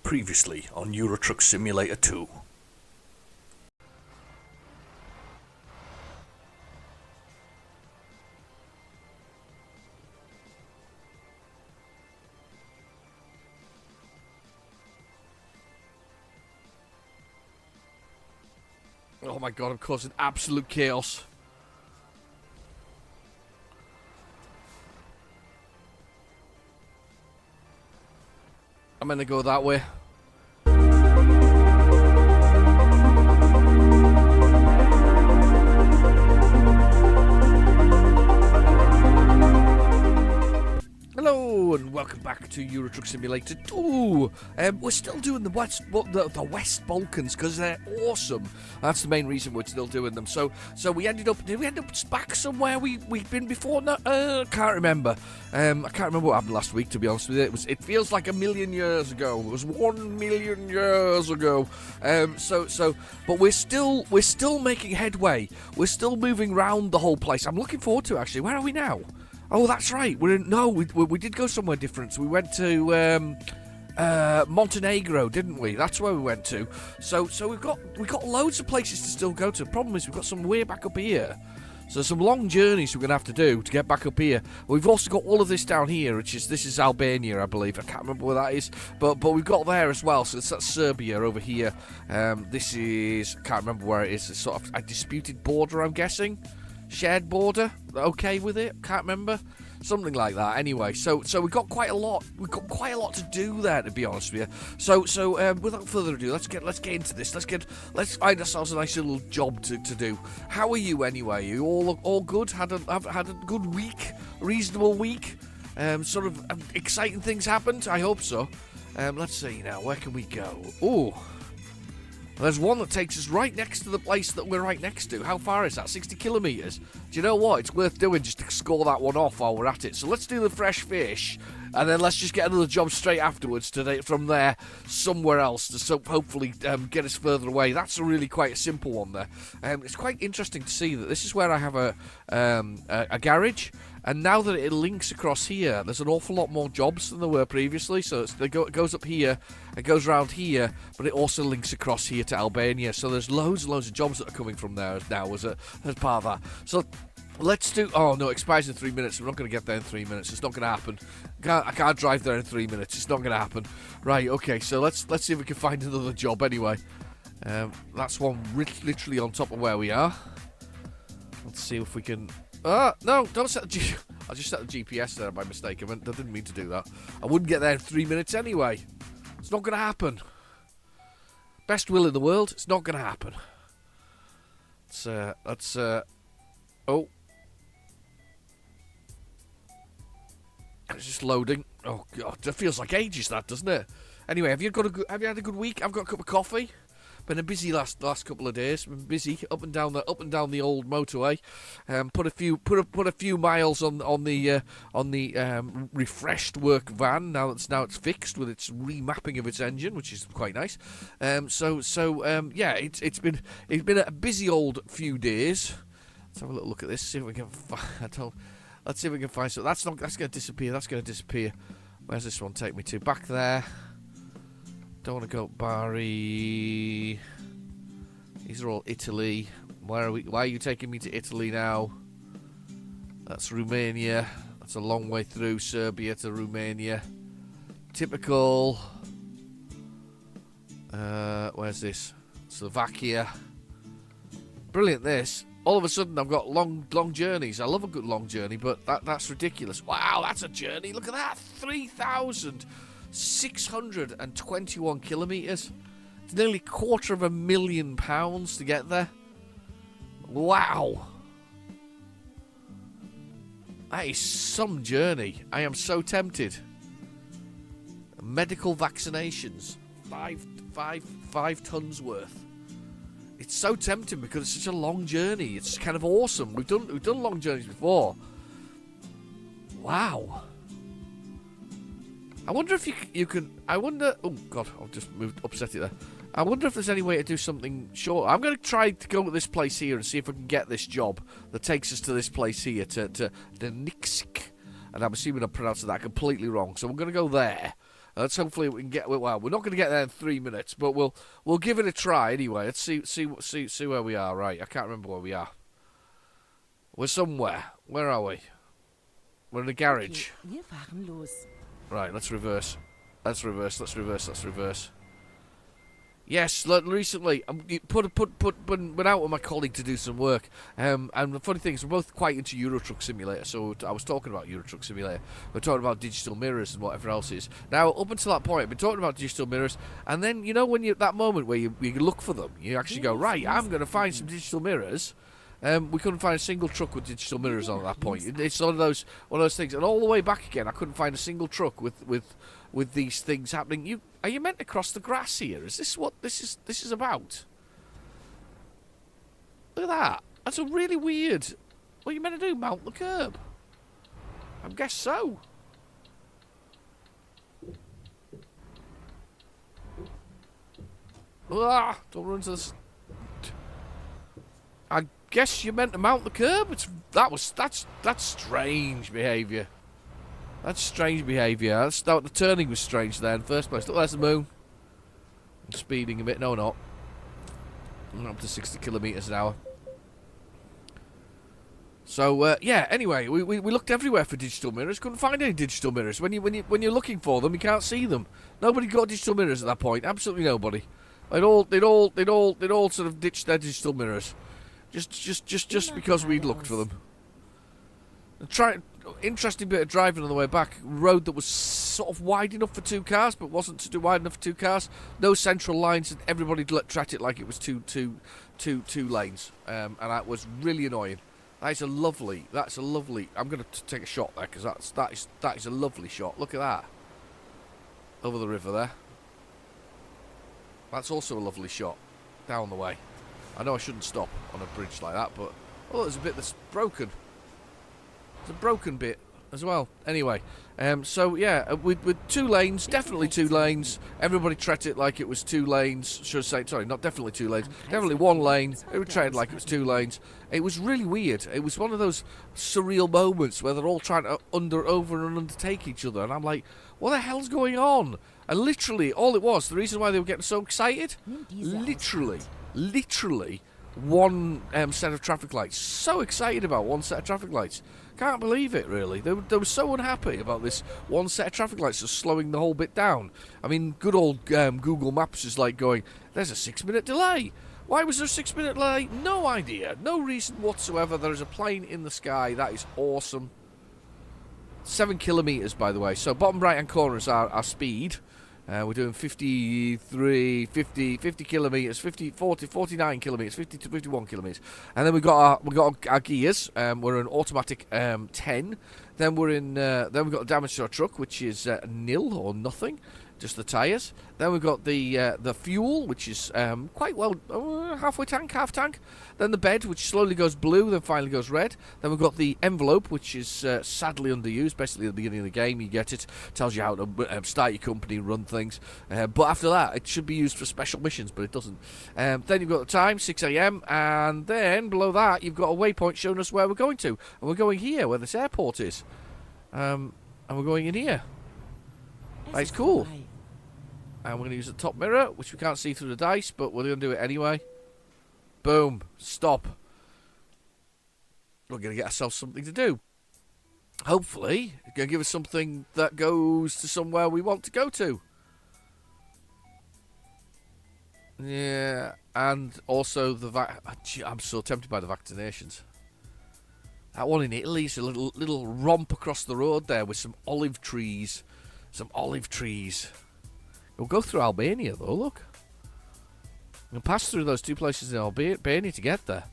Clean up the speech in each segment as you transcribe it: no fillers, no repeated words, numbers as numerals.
Previously on Euro Truck Simulator 2. Oh my god, I'm causing absolute chaos. I'm gonna go that way. Hello and welcome back to Euro Truck Simulator 2. We're still doing the West Balkans because they're awesome. That's the main reason we're still doing them. So we did we end up back somewhere we've been before? No, can't remember. I can't remember what happened last week, to be honest with you. It feels like a million years ago. It was 1 million years ago. But we're still making headway. We're still moving around the whole place. I'm looking forward to it, actually. Where are we now? Oh, that's right. We did go somewhere different. So we went to Montenegro, didn't we? That's where we went to. So we've got loads of places to still go to. The problem is we've got some way back up here. So some long journeys we're gonna have to do to get back up here. We've also got all of this down here, this is Albania, I believe. I can't remember where that is, but we've got there as well. So that's Serbia over here. This is, I can't remember where it is. It's sort of a disputed border, I'm guessing. Shared border, okay with it? Can't remember, something like that. Anyway, so we've got quite a lot. We've got quite a lot to do there, to be honest with you. So without further ado, let's get into this. Let's find ourselves a nice little job to do. How are you anyway? You all good? Had a good week, reasonable week. Sort of exciting things happened. I hope so. Let's see now. Where can we go? Oh. There's one that takes us right next to the place that we're right next to. How far is that? 60 kilometres? Do you know what? It's worth doing just to score that one off while we're at it. So let's do the fresh fish, and then let's just get another job straight afterwards from there somewhere else to hopefully get us further away. That's really quite a simple one there. It's quite interesting to see that this is where I have a garage. And now that it links across here, there's an awful lot more jobs than there were previously. So it goes up here, it goes around here, but it also links across here to Albania. So there's loads and loads of jobs that are coming from there now as part of that. So let's do... Oh, no, it expires in 3 minutes. We're not going to get there in 3 minutes. It's not going to happen. I can't drive there in 3 minutes. It's not going to happen. Right, okay, so let's see if we can find another job anyway. That's one literally on top of where we are. Let's see if we can... no, don't set the I just set the GPS there by mistake. I didn't mean to do that. I wouldn't get there in 3 minutes anyway. It's not going to happen. Best will in the world, it's not going to happen. Oh. It's just loading. Oh, God, that feels like ages, that, doesn't it? Anyway, have you had a good week? I've got a cup of coffee. Been a busy last couple of days. Been busy up and down the old motorway. Put a few miles on the refreshed work van. Now it's fixed with its remapping of its engine, which is quite nice. Yeah, it's been a busy old few days. Let's have a little look at this. See if we can let's see if we can find something. That's going to disappear. That's going to disappear. Where's this one take me to? Back there. Don't want to go Bari. These are all Italy. Why are you taking me to Italy now? That's Romania. That's a long way through Serbia to Romania. Typical. Where's this? Slovakia. Brilliant this. All of a sudden I've got long journeys. I love a good long journey, but that's ridiculous. Wow, that's a journey. Look at that. 3,621 kilometres. It's nearly £250,000 to get there. Wow. That is some journey. I am so tempted. Medical vaccinations. Five tons worth. It's so tempting because it's such a long journey. It's kind of awesome. We've done long journeys before. Wow. I wonder if you can... Oh, God, I've just upset it there. I wonder if there's any way to do something short. I'm going to try to go to this place here and see if I can get this job that takes us to this place here, to the Nixik. And I'm assuming I'm pronouncing that completely wrong. So we're going to go there. Let's hopefully we can get. Well, we're not going to get there in 3 minutes, but we'll give it a try anyway. Let's see where we are. Right, I can't remember where we are. We're somewhere. Where are we? We're in a garage. Okay, wir fahren los. Right, let's reverse. Let's reverse. Yes, recently I went out with my colleague to do some work. And the funny thing is, we're both quite into Euro Truck Simulator. So I was talking about Euro Truck Simulator. We're talking about digital mirrors and whatever else is. Now, up until that point, I've been talking about digital mirrors. And then, you know, when you that moment where you look for them, you actually go, right, I'm going to find some digital mirrors. We couldn't find a single truck with digital mirrors on at that point. It's one of those things. And all the way back again, I couldn't find a single truck with these things happening. Are you meant to cross the grass here? Is this what this is about? Look at that. That's a really weird. What are you meant to do? Mount the curb? I guess so. Ah, don't run into this. I guess you're meant to mount the curb. That's strange behaviour. That's strange behaviour. The turning was strange there in the first place. Look, there's the moon. I'm speeding a bit. No, not. I'm up to 60 kilometres an hour. So yeah. Anyway, we looked everywhere for digital mirrors. Couldn't find any digital mirrors. When you're looking for them, you can't see them. Nobody got digital mirrors at that point. Absolutely nobody. They'd all sort of ditched their digital mirrors. Just because we'd looked for them. Interesting bit of driving on the way back. Road that was sort of wide enough for 2 cars, but wasn't wide enough for 2 cars. No central lines, and everybody treated it like it was two lanes. And that was really annoying. That's a lovely. I'm going to take a shot there because that is a lovely shot. Look at that. Over the river there. That's also a lovely shot. Down the way. I know I shouldn't stop on a bridge like that, but oh, there's a bit that's broken. There's a broken bit as well. Anyway, so yeah, with 2 lanes, definitely 2 lanes. Everybody treated it like it was 2 lanes. Should I say, sorry, not definitely 2 lanes. Definitely 1 lane. They were treated like it was 2 lanes. It was really weird. It was one of those surreal moments where they're all trying to over and undertake each other, and I'm like, what the hell's going on? And literally, all it was, the reason why they were getting so excited, literally 1 set of traffic lights. So excited about 1 set of traffic lights. Can't believe it, really. They were so unhappy about this 1 set of traffic lights just slowing the whole bit down. I mean, good old Google Maps is like going, there's a 6-minute delay. Why was there a 6-minute delay? No idea. No reason whatsoever. There is a plane in the sky. That is awesome. 7 kilometres, by the way. So bottom right-hand corner is our speed. We're doing 50 kilometres, 49 kilometres, 50 to 51 kilometres. And then we got our gears. We're in automatic 10. Then we've got damage to our truck, which is nil or nothing, just the tyres. Then we've got the fuel, which is quite well halfway tank, half tank. Then the bed, which slowly goes blue, then finally goes red. Then we've got the envelope, which is sadly underused. Basically, at the beginning of the game, you get it, tells you how to start your company, run things. But after that, it should be used for special missions, but it doesn't. Then you've got the time, 6 a.m, and then below that, you've got a waypoint showing us where we're going to, and we're going here, where this airport is, and we're going in here. That's cool. And we're going to use the top mirror, which we can't see through the dice, but we're going to do it anyway. Boom. Stop. We're going to get ourselves something to do. Hopefully, it's going to give us something that goes to somewhere we want to go to. Yeah, and also I'm so tempted by the vaccinations. That one in Italy is a little romp across the road there with some olive trees. Some olive trees. We'll go through Albania, though, look. We'll pass through those 2 places in Albania to get there.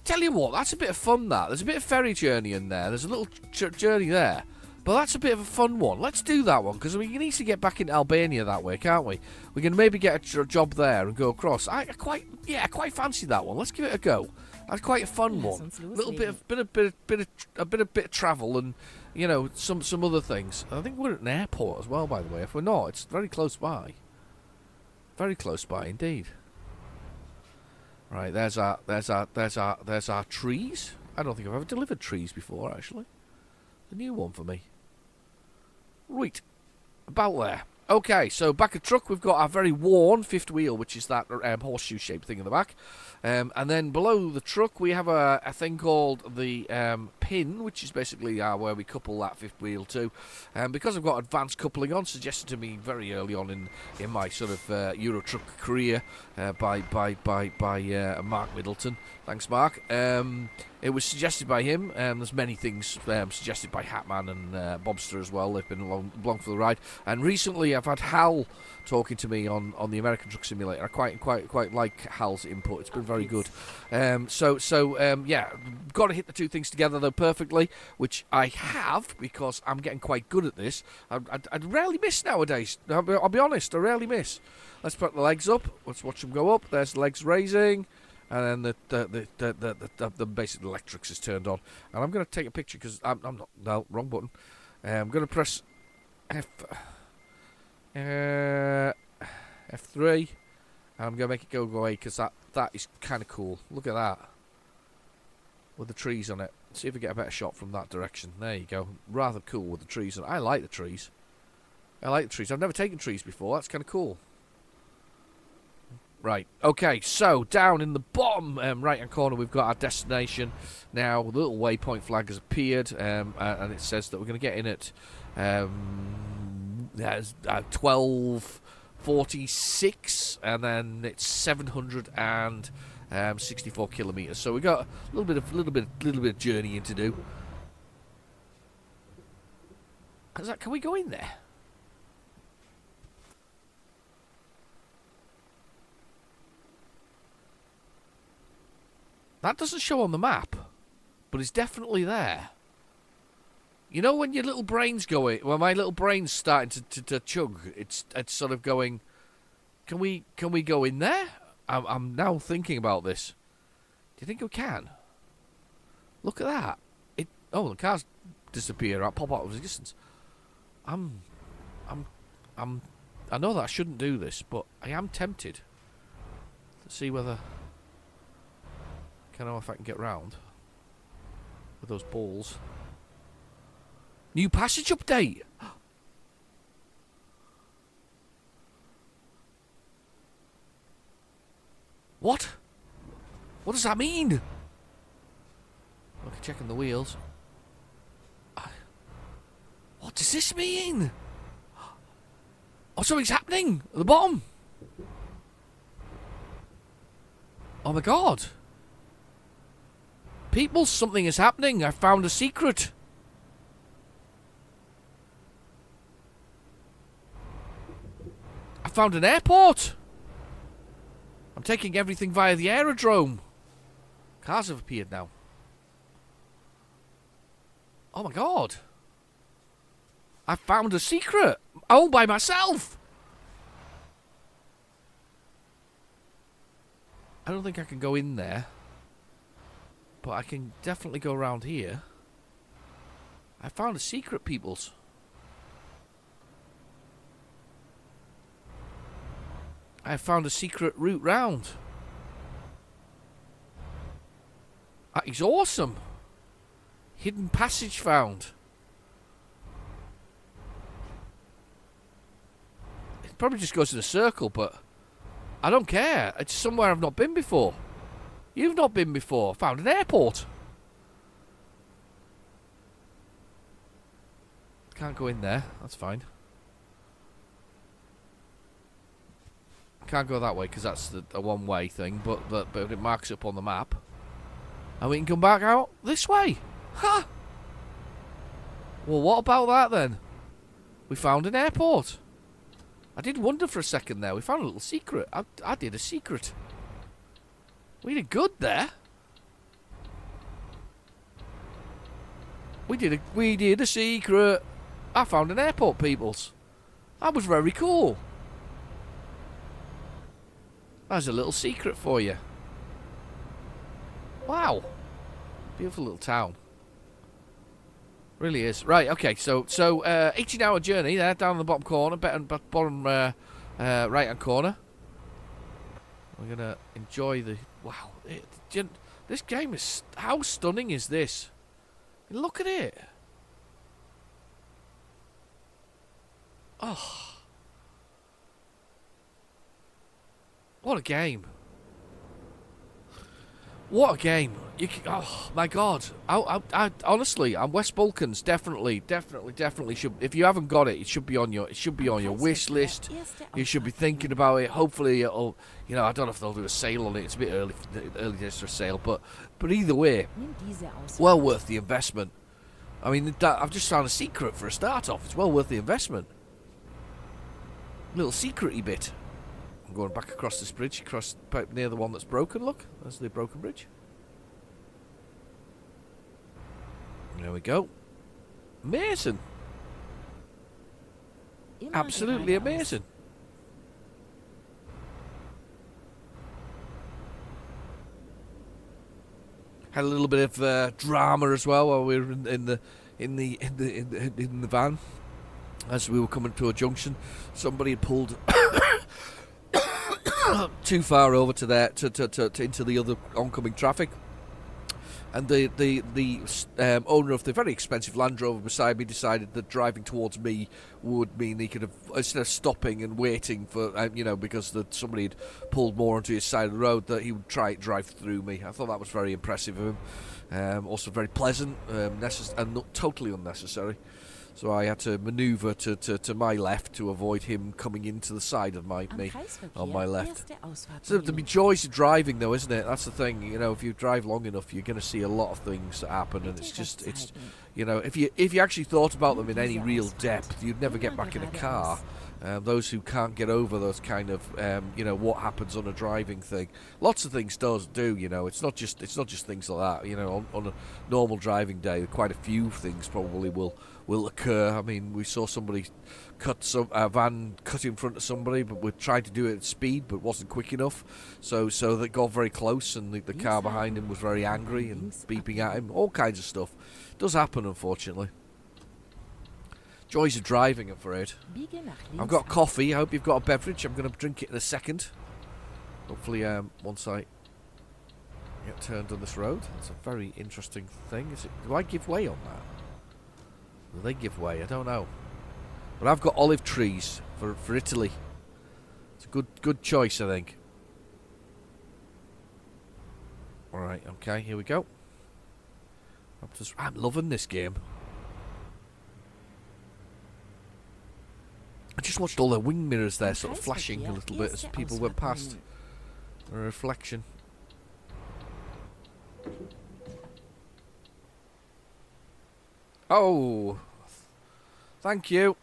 Tell you what, that's a bit of fun, that. There's a bit of ferry journey in there. There's a little journey there. But that's a bit of a fun one. Let's do that one, because we need to get back into Albania that way, can't we? We can maybe get a job there and go across. I quite fancy that one. Let's give it a go. That's quite a fun one. A little bit of travel and, you know, some other things. I think we're at an airport as well, by the way. If we're not, it's very close by. Very close by indeed. Right, there's our trees. I don't think I've ever delivered trees before, actually. A new one for me. Right, about there. Okay, so back of truck, we've got our very worn fifth wheel, which is that horseshoe-shaped thing in the back. And then below the truck, we have a thing called the pin, which is basically where we couple that fifth wheel to. Because I've got advanced coupling on, suggested to me very early on in my sort of Euro truck career by Mark Middleton. Thanks, Mark. It was suggested by him. There's many things suggested by Hatman and Bobster as well. They've been along for the ride. And recently, I've had Hal talking to me on the American Truck Simulator. I quite like Hal's input. It's been very good. Yeah, got to hit the two things together though perfectly, which I have because I'm getting quite good at this. I rarely miss nowadays. I'll be honest. I rarely miss. Let's put the legs up. Let's watch them go up. There's the legs raising. And then the basic electrics is turned on. And I'm going to take a picture because I'm not... No, wrong button. I'm going to press F3. And I'm going to make it go away because that is kind of cool. Look at that. With the trees on it. See if we get a better shot from that direction. There you go. Rather cool with the trees on it. I like the trees. I've never taken trees before. That's kind of cool. Right, okay, so down in the bottom right-hand corner we've got our destination. Now, the little waypoint flag has appeared, and it says that we're going to get in at 12:46, and then it's 764 kilometres. So we've got a little bit of journeying to do. Can we go in there? That doesn't show on the map, but it's definitely there. You know when your little brain's going, well, my little brain's starting to chug. It's sort of going. Can we go in there? I'm now thinking about this. Do you think we can? Look at that. The cars disappear. I pop out of existence. I know that I shouldn't do this, but I am tempted to see whether. I don't know if I can get round with those balls. New passage update. What? What does that mean? Okay, checking the wheels. What does this mean? Oh, something's happening at the bottom. Oh my god. People, something is happening. I found a secret. I found an airport. I'm taking everything via the aerodrome. Cars have appeared now. Oh my god. I found a secret. All by myself. I don't think I can go in there. But I can definitely go around here. I found a secret, peoples. I found a secret route round. That is awesome. Hidden passage found. It probably just goes in a circle, but I don't care. It's somewhere I've not been before. You've not been before. Found an airport. Can't go in there. That's fine. Can't go that way because that's a one-way thing. But it marks up on the map, and we can come back out this way. Ha! Huh. Well, what about that then? We found an airport. I did wonder for a second there. We found a little secret. I did a secret. We did good there. We did a secret. I found an airport, peoples. That was very cool. There's a little secret for you. Wow. Beautiful little town. Really is. Right, okay, so 18-hour journey there, down in the bottom corner, bottom right-hand corner. We're going to enjoy the... Wow. This game is... How stunning is this? Look at it. Oh. What a game. What a game. Oh, my God. I honestly, West Balkans definitely should. If you haven't got it, it should be on your wish list. You should be thinking about it. Hopefully it'll, I don't know if they'll do a sale on it. It's a bit early days for a sale, but either way, well worth the investment. I mean, I've just found a secret for a start off. It's well worth the investment. Little secret-y bit. I'm going back across this bridge, near the one that's broken, look. There's the broken bridge. There we go. Amazing. Absolutely amazing. Had a little bit of drama as well while we were in the van. As we were coming to a junction, somebody had pulled too far over to into the other oncoming traffic, and the owner of the very expensive Land Rover beside me decided that driving towards me would mean he could have, instead of stopping and waiting for because somebody had pulled more onto his side of the road, that he would drive through me. I thought that was very impressive of him. Also very pleasant, and not totally unnecessary. So I had to manoeuvre to my left to avoid him coming into the side of me on my left. So the joys of driving, though, isn't it? That's the thing. If you drive long enough, you're going to see a lot of things that happen, and it's if you actually thought about them in any real depth, you'd never get back in a car. Those who can't get over those kind of what happens on a driving thing. Lots of things do. It's not just things like that. On a normal driving day, quite a few things probably will occur. I mean, we saw somebody a van cut in front of somebody, but we tried to do it at speed, but wasn't quick enough. So they got very close, and the car behind him was very angry and beeping at him. All kinds of stuff. It does happen, unfortunately. Joys of driving, I'm afraid. I've got coffee. I hope you've got a beverage. I'm going to drink it in a second. Hopefully, once I get turned on this road. It's a very interesting thing. Do I give way on that? Do they give way? I don't know. But I've got olive trees for Italy. It's a good choice, I think. Alright, okay, here we go. I'm loving this game. I just watched all the wing mirrors there sort of flashing a little bit as people went past. A reflection. Oh, thank you.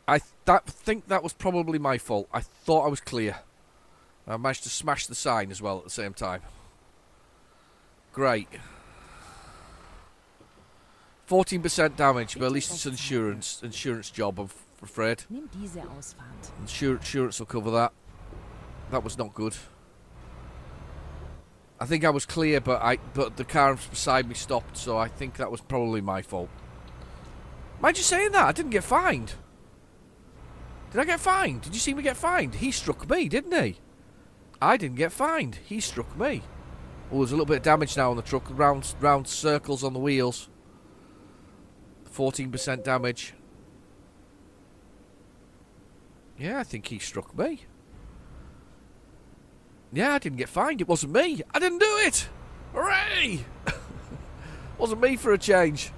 I think that was probably my fault. I thought I was clear. I managed to smash the sign as well at the same time. Great. 14% damage, but at least it's an insurance job, I'm afraid. Insurance will cover that. That was not good. I think I was clear, but the car beside me stopped, so I think that was probably my fault. Mind you saying that? I didn't get fined. Did I get fined? Did you see me get fined? He struck me, didn't he? I didn't get fined. He struck me. Oh, there's a little bit of damage now on the truck. Round circles on the wheels. 14% damage. Yeah, I think he struck me. Yeah, I didn't get fined. It wasn't me. I didn't do it. Hooray! Wasn't me for a change.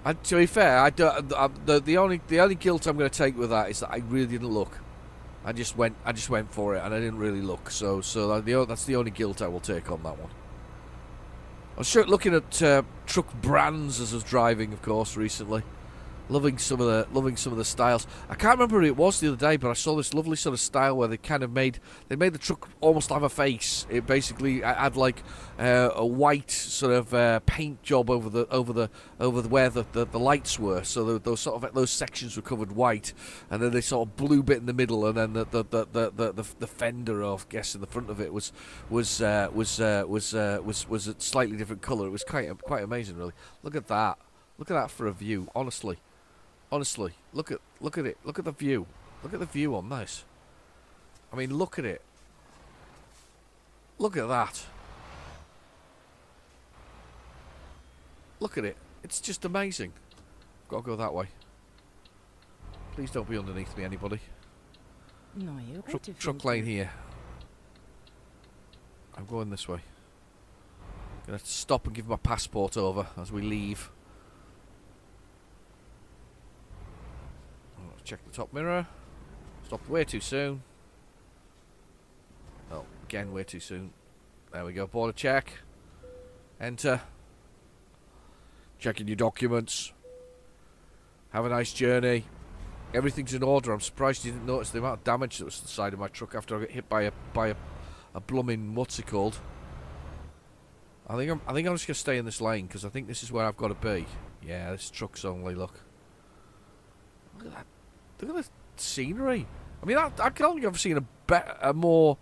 To be fair, the only guilt I'm going to take with that is that I really didn't look. I just went for it, and I didn't really look. So that's the only guilt I will take on that one. I was looking at truck brands as I was driving, of course, recently. Loving some of the styles. I can't remember who it was the other day, but I saw this lovely sort of style where they kind of made the truck almost have a face. It basically had like a white sort of paint job over where the lights were. So those sections were covered white, and then they sort of blue bit in the middle, and then the fender, I guess, in the front of it was a slightly different colour. It was quite amazing, really. Look at that. Look at that for a view, honestly. Honestly, look at it. Look at the view. Look at the view on this. I mean, look at it. Look at that. Look at it. It's just amazing. Got to go that way. Please don't be underneath me, anybody. Neue Route Truck lane here. I'm going this way. Gonna stop and give my passport over as we leave. Check the top mirror. Stopped way too soon. Oh, again way too soon. There we go. Border check. Enter. Checking your documents. Have a nice journey. Everything's in order. I'm surprised you didn't notice the amount of damage that was to the side of my truck after I got hit by a blooming, what's it called? I think I'm just gonna stay in this lane because I think this is where I've got to be. Yeah, this truck's only look. Look at that. Look at the scenery. I mean, I can only have seen a more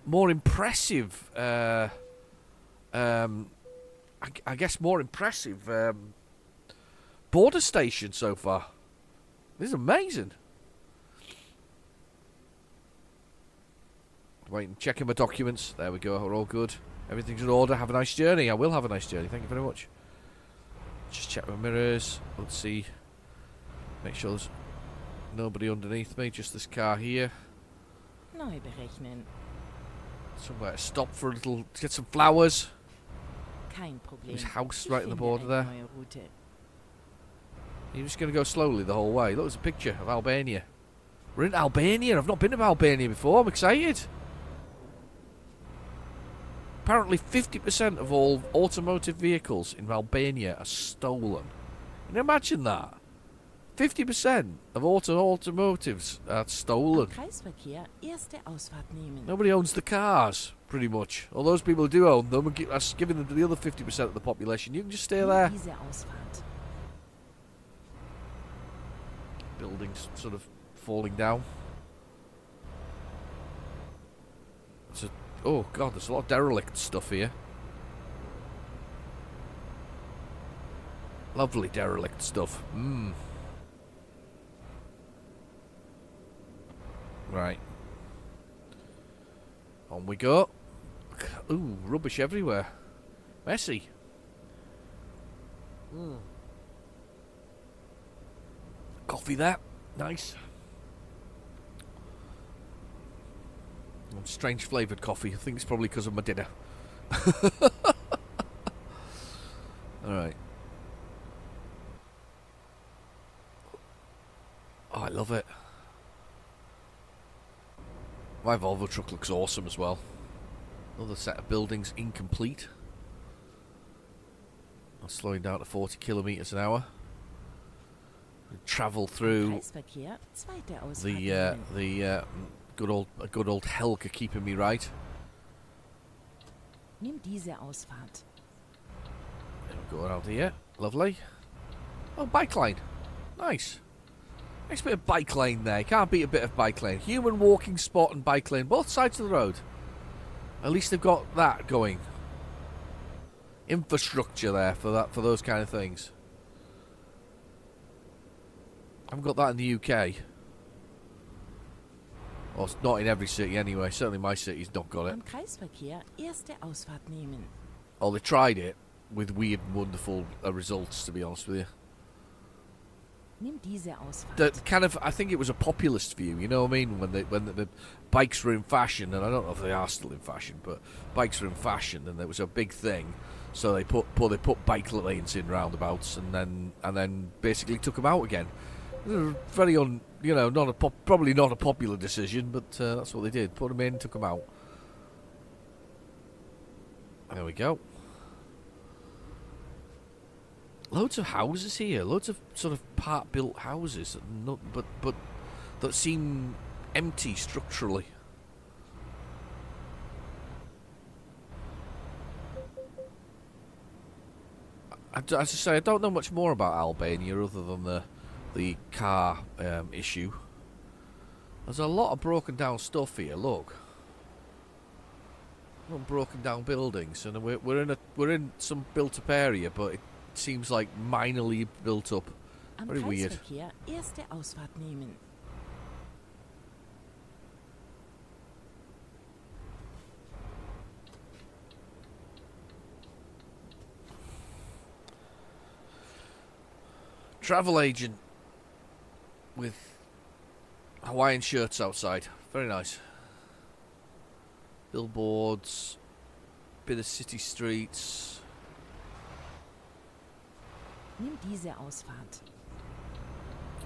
impressive. I guess more impressive border station so far. This is amazing. Waiting, checking my documents. There we go. We're all good. Everything's in order. Have a nice journey. I will have a nice journey. Thank you very much. Just check my mirrors. Let's see. Make sure there's nobody underneath me. Just this car here. Neu berechnen. Somewhere to stop for a little. Get some flowers. Kein Problem. His house Ich right in the finde border there. eine neue Route. You're just going to go slowly the whole way. Look, there's a picture of Albania. We're in Albania. I've not been to Albania before. I'm excited. Apparently 50% of all automotive vehicles in Albania are stolen. Can you imagine that? 50% of automotives are stolen. Am Kreisverkehr erste Ausfahrt nehmen. Nobody owns the cars, pretty much. All those people who do own them are giving them to the other 50% of the population. You can just stay there. Diese Ausfahrt. Buildings sort of falling down. Oh god, there's a lot of derelict stuff here. Lovely derelict stuff. Right. On we go. Ooh, rubbish everywhere. Messy. Coffee there. Nice. Strange flavoured coffee. I think it's probably because of my dinner. Alright. Oh, I love it. My Volvo truck looks awesome as well. Another set of buildings incomplete. I'm slowing down to 40 kilometres an hour. Travel through Kreisverkehr, zweite Ausfahrt the nehmen. good old Helga keeping me right. Nimm diese Ausfahrt. Go around here. Lovely. Oh, bike lane. Nice. Nice bit of bike lane there. Can't beat a bit of bike lane. Human walking spot and bike lane. Both sides of the road. At least they've got that going. Infrastructure there for those kind of things. Haven't got that in the UK. Well, it's not in every city anyway. Certainly my city's not got it. Am Kreisverkehr erste Ausfahrt nehmen. Oh, they tried it with weird and wonderful results, to be honest with you. Nimm diese Ausfahrt. That kind of, I think it was a populist view, you know what I mean? When the bikes were in fashion, and I don't know if they are still in fashion, but bikes were in fashion, and there was a big thing. So they put bike lanes in roundabouts, and then basically took them out again. Very probably not a popular decision, but that's what they did. Put them in, took them out. There we go. Loads of houses here. Loads of sort of part-built houses, but that seem empty structurally. As I say, I don't know much more about Albania other than the car issue. There's a lot of broken down stuff here. Look, a lot of broken down buildings, and we're in some built up area, but it seems like minorly built up. Am Very weird. Kreisverkehr erste Ausfahrt nehmen. Travel Agent with Hawaiian shirts outside. Very nice. Billboards, bit of city streets. Nimm diese Ausfahrt.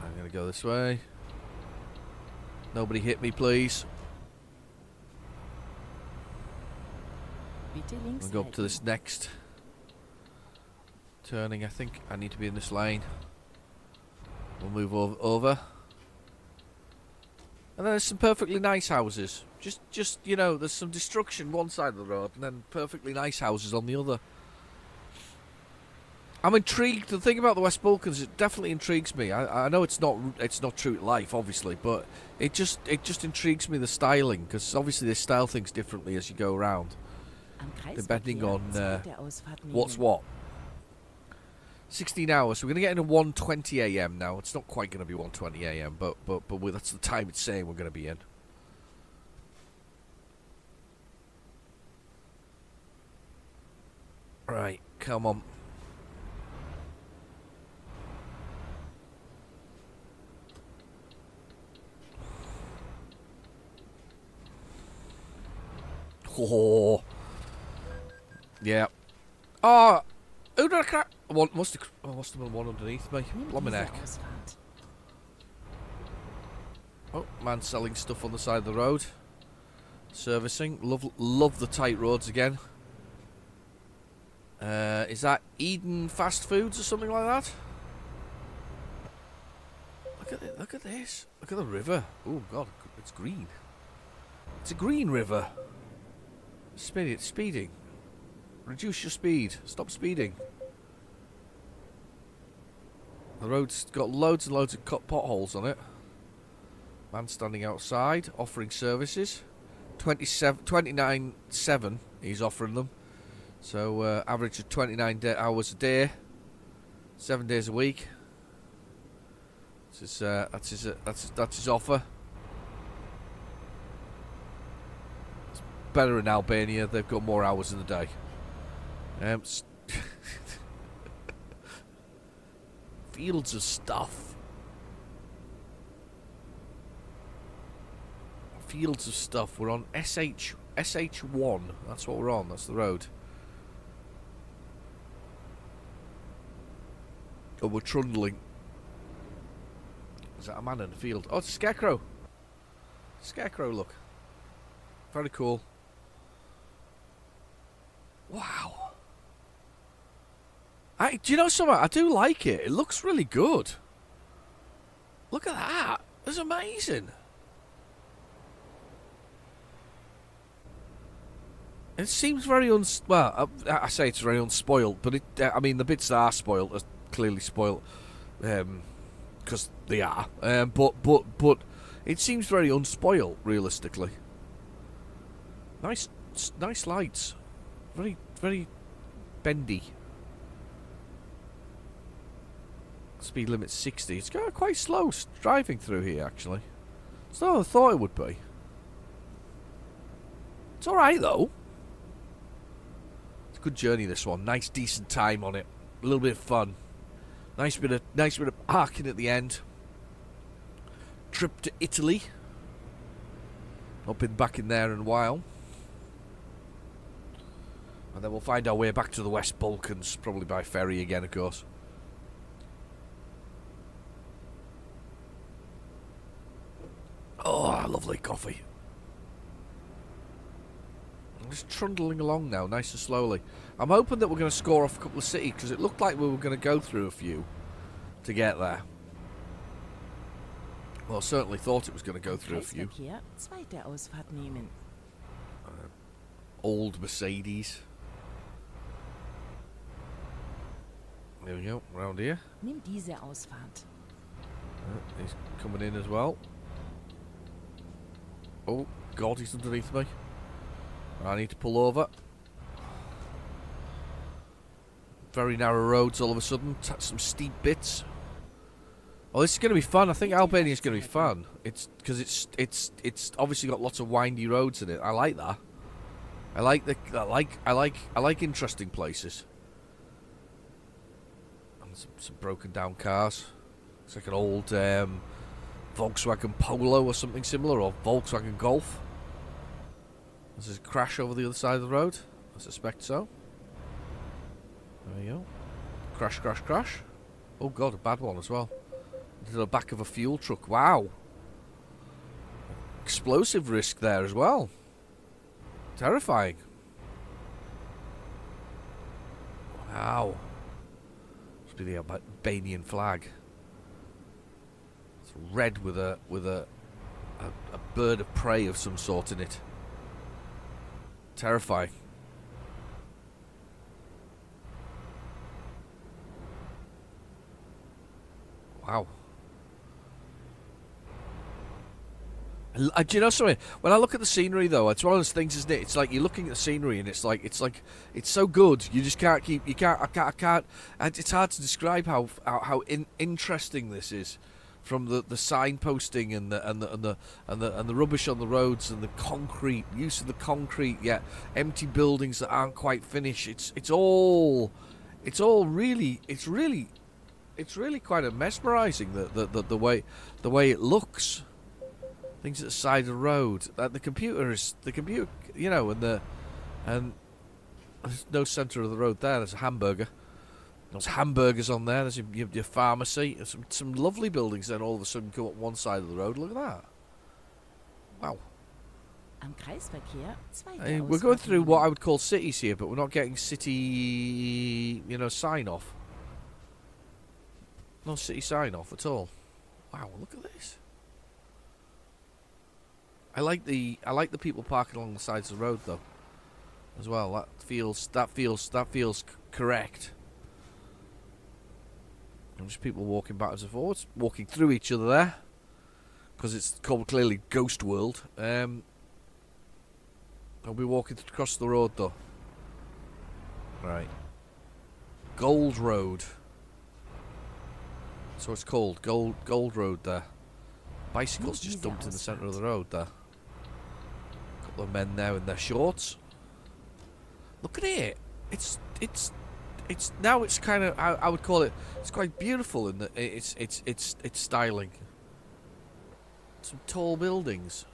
I'm gonna go this way. Nobody hit me, please. Bitte links I'll go up to halten. this next turning. I think I need to be in this lane. We'll move over. And then there's some perfectly nice houses. Just you know, there's some destruction one side of the road, and then perfectly nice houses on the other. I'm intrigued. The thing about the West Balkans, it definitely intrigues me. I know it's not true to life, obviously, but it just intrigues me, the styling, because obviously they style things differently as you go around, Am depending Kreisverkehr on zweite Ausfahrt nehmen. what's what. 16 hours. So we're going to get into 1:20 a.m. now. It's not quite going to be 1:20 a.m., but that's the time it's saying we're going to be in. Right, come on. Oh, yeah. Oh, who did I crack? Must have been one underneath me. Nimm Blimey diese neck. Ausfahrt. Oh, man selling stuff on the side of the road. Servicing. Love the tight roads again. Is that Eden Fast Foods or something like that? Look at this. Look at the river. Oh god, it's green. It's a green river. Speeding. Reduce your speed. Stop speeding. The road's got loads and loads of potholes on it. Man standing outside, offering services. 29.7 he's offering them. So average of 29 hours a day, 7 days a week. That's his offer. It's better in Albania. They've got more hours in the day. Fields of stuff. Fields of stuff. We're on SH1. That's what we're on. That's the road. Oh, we're trundling. Is that a man in the field? Oh, it's a scarecrow. Scarecrow, look. Very cool. Wow. Do you know something? I do like it. It looks really good. Look at that. That's amazing. It seems very well, I say it's very unspoiled, but I mean, the bits that are spoiled are clearly spoiled, because they are. But it seems very unspoiled, realistically. Nice lights. Very bendy. Speed limit 60. It's quite slow driving through here, actually. It's not what I thought it would be. It's alright, though. It's a good journey, this one. Nice, decent time on it. A little bit of fun. Nice bit of parking at the end. Trip to Italy. Not been back in there in a while. And then we'll find our way back to the West Balkans, probably by ferry again, of course. Oh, lovely coffee. I'm just trundling along now, nice and slowly. I'm hoping that we're going to score off a couple of cities, because it looked like we were going to go through a few to get there. Well, I certainly thought it was going to go through a few. Kreisverkehr zweite Ausfahrt nehmen. Old Mercedes. There we go, round here. Nimm diese Ausfahrt. He's coming in as well. Oh, God, he's underneath me. I need to pull over. Very narrow roads all of a sudden. Some steep bits. Oh, this is going to be fun. I think Albania is going to be fun. It's because it's obviously got lots of windy roads in it. I like that. I like interesting places. And some broken down cars. It's like an old Volkswagen Polo or something similar, or Volkswagen Golf. There's a crash over the other side of the road. I suspect so. There you go. Crash, crash, crash. Oh god, a bad one as well. Into the back of a fuel truck. Wow. Explosive risk there as well. Terrifying. Wow. Must be the Albanian flag. It's red with a bird of prey of some sort in it. Terrifying. Wow. Do you know something? When I look at the scenery, though, it's one of those things, isn't it? It's like you're looking at the scenery, and it's so good. You just can't keep. I can't. And it's hard to describe how interesting this is, from the signposting and the rubbish on the roads and the concrete use of the concrete. Yet empty buildings that aren't quite finished. It's all really quite a mesmerising the way it looks. Things at the side of the road. The computer, you know, and there's no centre of the road there. There's a hamburger. There's hamburgers on there. There's your pharmacy. There's some lovely buildings. Then all of a sudden come up one side of the road. Look at that. Wow. Am Kreisverkehr zweite We're going through Ausfahrt what I nehmen. would call cities here, but we're not getting city, sign off. No city sign off at all. Wow, look at this. I like the people parking along the sides of the road though, as well. That feels correct. And just people walking backwards and forwards, walking through each other there, because it's called clearly Ghost World. I'll be walking across the road though. Right. Gold Road. So it's called Gold Road there. Bicycles just dumped in the centre of the road there. Couple of men there in their shorts. Look at it. It's now it's kind of, I would call it, it's quite beautiful in that it's styling. Some tall buildings.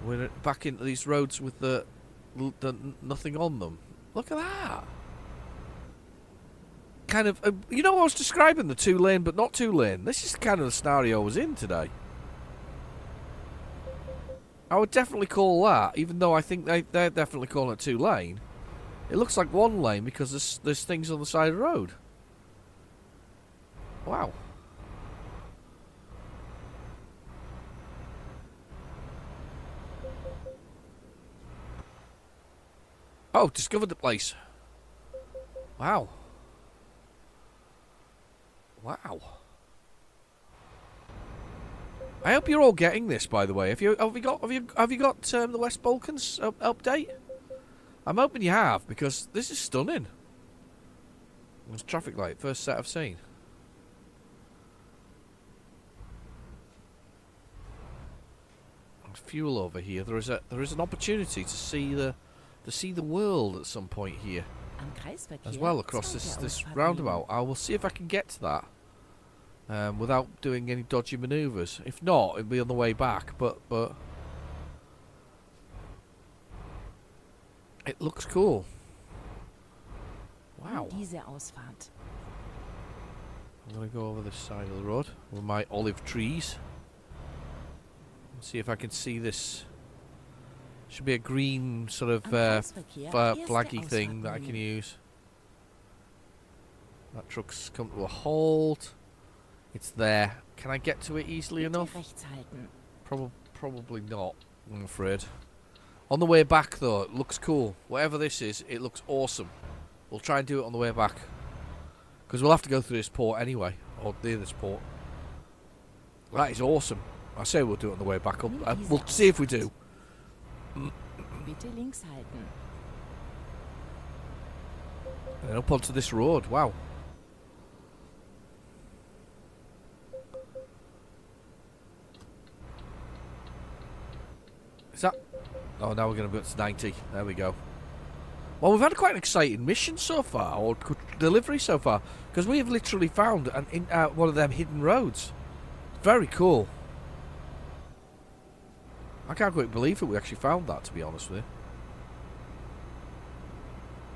We're back into these roads with the nothing on them. Look at that. Kind of, I was describing the 2-lane but not 2-lane. This is kind of the scenario I was in today. I would definitely call that, even though I think they're definitely calling it 2-lane. It looks like 1 lane because there's things on the side of the road. Wow. Oh, discovered the place. Wow. Wow. I hope you're all getting this, by the way. Have you got the West Balkans update? I'm hoping you have, because this is stunning. There's traffic light, first set I've seen. There's fuel over here. There is an opportunity to see the world at some point here. Am Kreisverkehr As well across zweite this Ausfahrt roundabout. I will see if I can get to that without doing any dodgy manoeuvres. If not, it'll be on the way back. But it looks cool. nehmen. Wow. Diese Ausfahrt. I'm gonna go over this side of the road with my olive trees. See if I can see this. Should be a green sort of Am Kreisverkehr erste flaggy thing Ausfahrt that I can nehmen. use. That truck's come to a halt. It's there. Can I get to it easily Bitte enough? rechts halten. Probably not, I'm afraid. On the way back though, it looks cool. Whatever this is, it looks awesome. We'll try and do it on the way back. Because we'll have to go through this port anyway. Or near this port. That is awesome. I say we'll do it on the way back. We'll see if we do. Bitte links halten. And up onto this road. Wow. Is that... Oh, now we're going to go to 90. There we go. Well, we've had quite an exciting mission so far, or delivery so far, because we have literally found one of them hidden roads. Very cool. I can't quite believe that we actually found that, to be honest with you.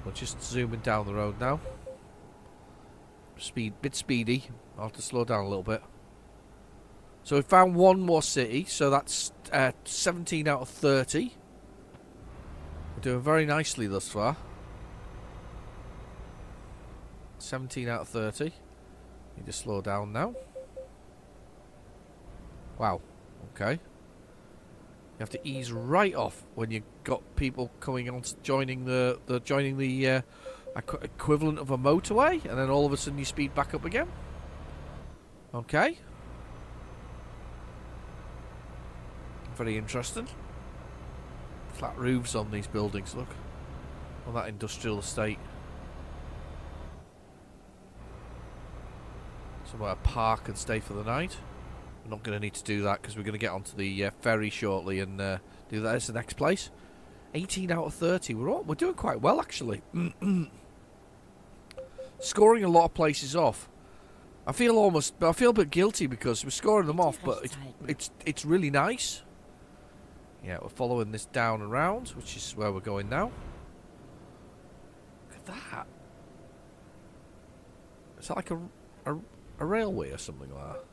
We're just zooming down the road now. Bit speedy. I'll have to slow down a little bit. So we found one more city, so that's 17 out of 30. We're doing very nicely thus far. 17 out of 30. Need to slow down now. Wow. Okay. You have to ease right off when you got people coming on joining the equivalent of a motorway, and then all of a sudden you speed back up again. Okay. Very interesting. Flat roofs on these buildings, look. On that industrial estate. Somewhere to park and stay for the night. We're not going to need to do that because we're going to get onto the ferry shortly and do that as the next place. 18 out of 30. We're doing quite well, actually. Scoring a lot of places off. I feel a bit guilty because we're scoring them off, but it's really nice. Yeah, we're following this down and round, which is where we're going now. Look at that. Is that like a railway or something like that?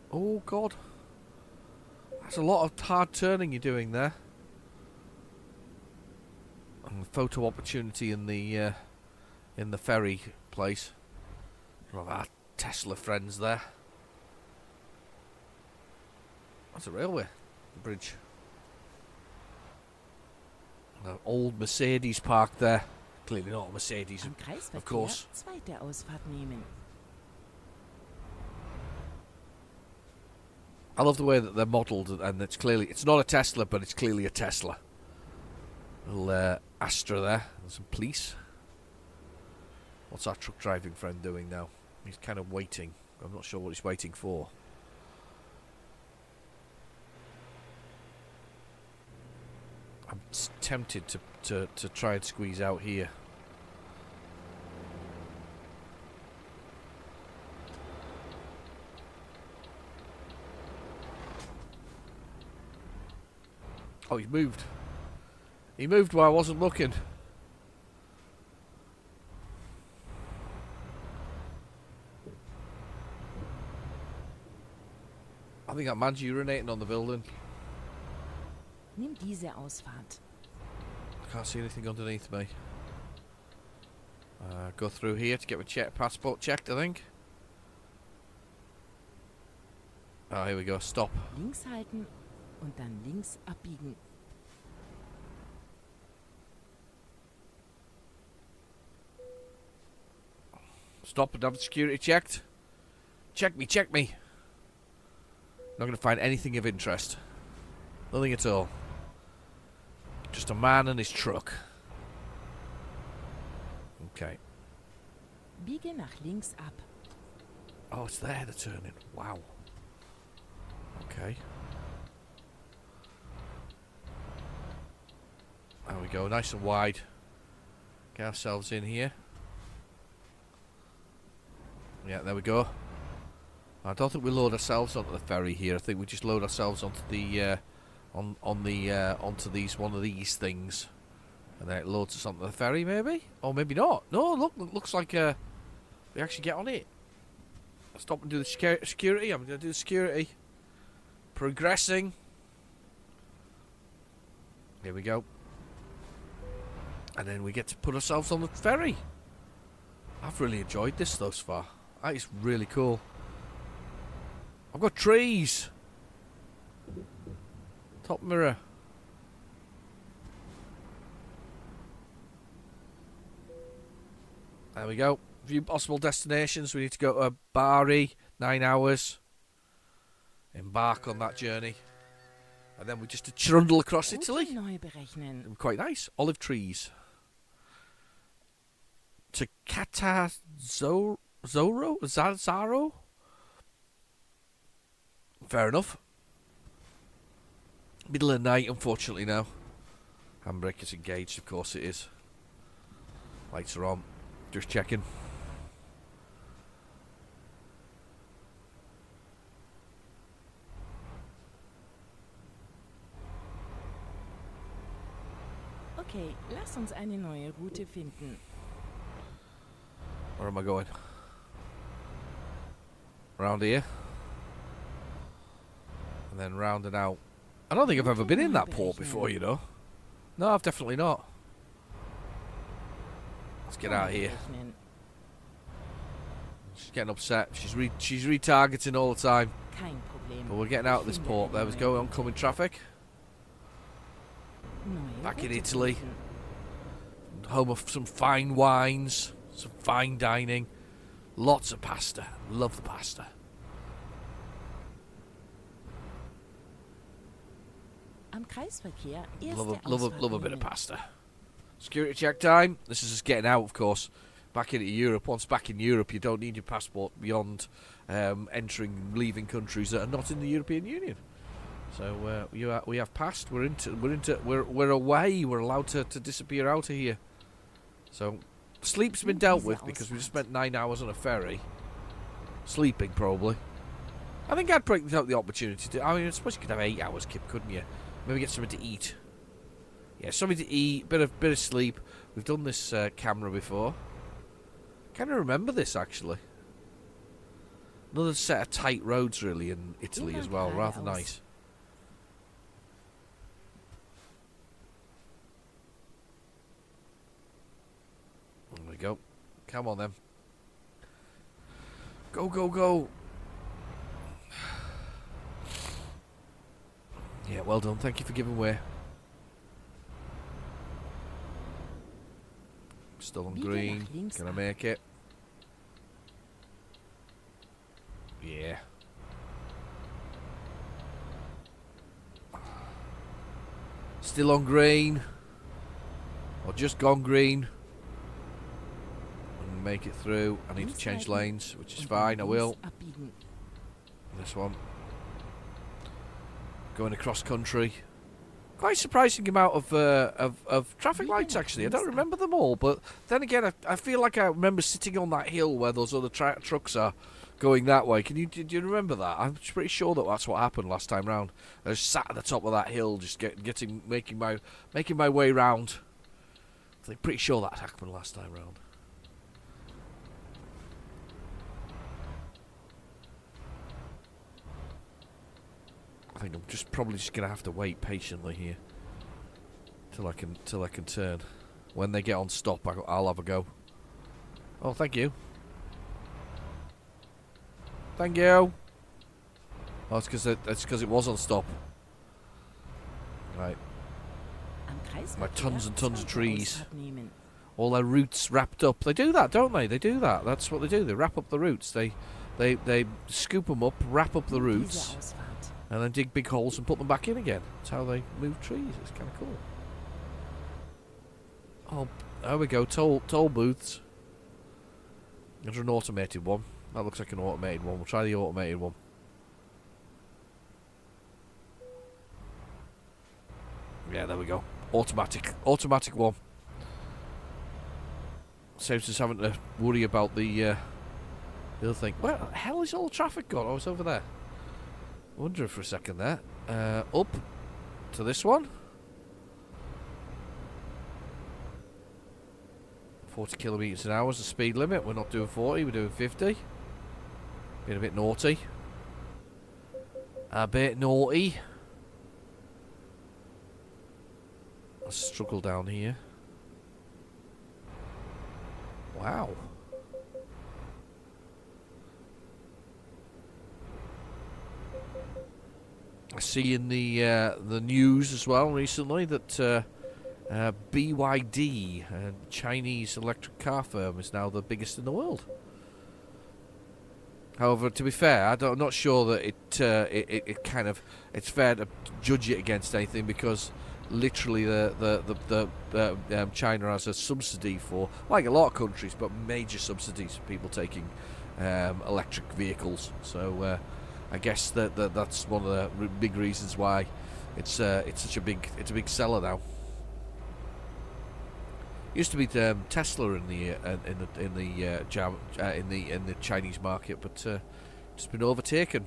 Oh God, that's a lot of hard turning you're doing there. And photo opportunity in the ferry place. One of our Tesla friends there. That's a railway bridge. An old Mercedes parked there. Clearly not a Mercedes, of course. Zweite Ausfahrt nehmen. I love the way that they're modelled, and it's not a Tesla, but it's clearly a Tesla. Little Astra there, and some police. What's our truck driving friend doing now? He's kind of waiting. I'm not sure what he's waiting for. I'm tempted to try and squeeze out here. Oh, he moved. He moved while I wasn't looking. I think that man's urinating on the building. Nimm diese Ausfahrt. I can't see anything underneath me. Go through here to get my passport checked, I think. Oh, here we go. Stop. Links halten und dann links abbiegen. Stop and have the security checked. Check me, check me. Not going to find anything of interest. Nothing at all. Just a man and his truck. Okay. Biege nach links ab. Oh, it's there, the turning. Wow. Okay. There we go, nice and wide. Get ourselves in here. Yeah, there we go. I don't think we load ourselves onto the ferry here. I think we just load ourselves onto the onto one of these things, and then it loads us onto the ferry, maybe, or maybe not. No, looks like we actually get on it. Stop and do the security. I'm going to do the security. Progressing. Here we go. And then we get to put ourselves on the ferry. I've really enjoyed this thus far. That is really cool. I've got trees. Top mirror. There we go. A few possible destinations. We need to go to Bari, 9 hours. Embark on that journey. And then we just trundle across Italy. Neu berechnen. Quite nice. Olive trees. To Zaro? Fair enough. Middle of the night, unfortunately, now. Handbrake is engaged, of course it is. Lights are on. Just checking. Okay, lass uns eine neue Route finden. Where am I going? Round here. And then round and out. I don't think I've ever been in that port before, you know. No, I've definitely not. Let's get out of here. Berechnen. She's getting upset. She's retargeting all the time. Kein Problem. But we're getting out of this port. There we go, oncoming traffic. Neue Back in Route Italy. finden. Home of some fine wines, some fine dining. Lots of pasta. Love the pasta. Am Kreisverkehr erste Love a Ausfahrt bit of nehmen. pasta. Security check time. This is just getting out, of course. Back into Europe. Once back in Europe, you don't need your passport beyond entering and leaving countries that are not in the European Union. So we have passed. We're away. We're allowed to disappear out of here. So sleep's been dealt with because we just spent 9 hours on a ferry. Sleeping probably. I think I'd probably take the opportunity to. I mean, I suppose you could have 8 hours, Kip, couldn't you? Maybe get something to eat. Yeah, something to eat, bit of sleep. We've done this camera before. Kind of remember this actually. Another set of tight roads really in Italy as well, rather nice. There we go. Come on then. Go, go, go. Yeah, well done. Thank you for giving way. Still on Biege green. nach links Can I ab. make it? Yeah. Still on green. Or just gone green. And make it through. I need to change lanes, which is Und fine. dann I will. links abbiegen. This one. Going across country. Quite surprising amount of traffic lights actually. I don't remember them all, but then again, I feel like I remember sitting on that hill where those other trucks are going that way. Do you remember that? I'm pretty sure that's what happened last time round. I just sat at the top of that hill, just making my way round. I'm pretty sure that happened last time round. I think I'm probably just gonna have to wait patiently here till I can turn. When they get on stop, I'll have a go. Oh, thank you. Thank you. Oh, it's because it was on stop. Right. Am Kreisverkehr Like tons and tons of trees. Ausfahrt nehmen. All their roots wrapped up. They do that, don't they? They do that. That's what they do. They wrap up the roots. They scoop them up, wrap up the Diese roots, Ausfahrt. and then dig big holes and put them back in again. That's how they move trees. It's kind of cool. Oh, there we go. Toll booths. There's an automated one. That looks like an automated one. We'll try the automated one. Yeah, there we go. Automatic one. Saves us having to worry about the other thing. Where the hell is all the traffic gone? Oh, it's over there. Wondering for a second there. Up to this one. 40 kilometres an hour is the speed limit. We're not doing 40, we're doing 50. Being a bit naughty. A bit naughty. Let's struggle down here. Wow. I see in the news as well recently that BYD, a Chinese electric car firm, is now the biggest in the world. However, to be fair, I'm not sure that it's fair to judge it against anything, because literally China has a subsidy for, like a lot of countries, but major subsidies for people taking electric vehicles. So I guess that's one of the big reasons why it's such a big seller now. Used to be Tesla in the Chinese market, but it's been overtaken.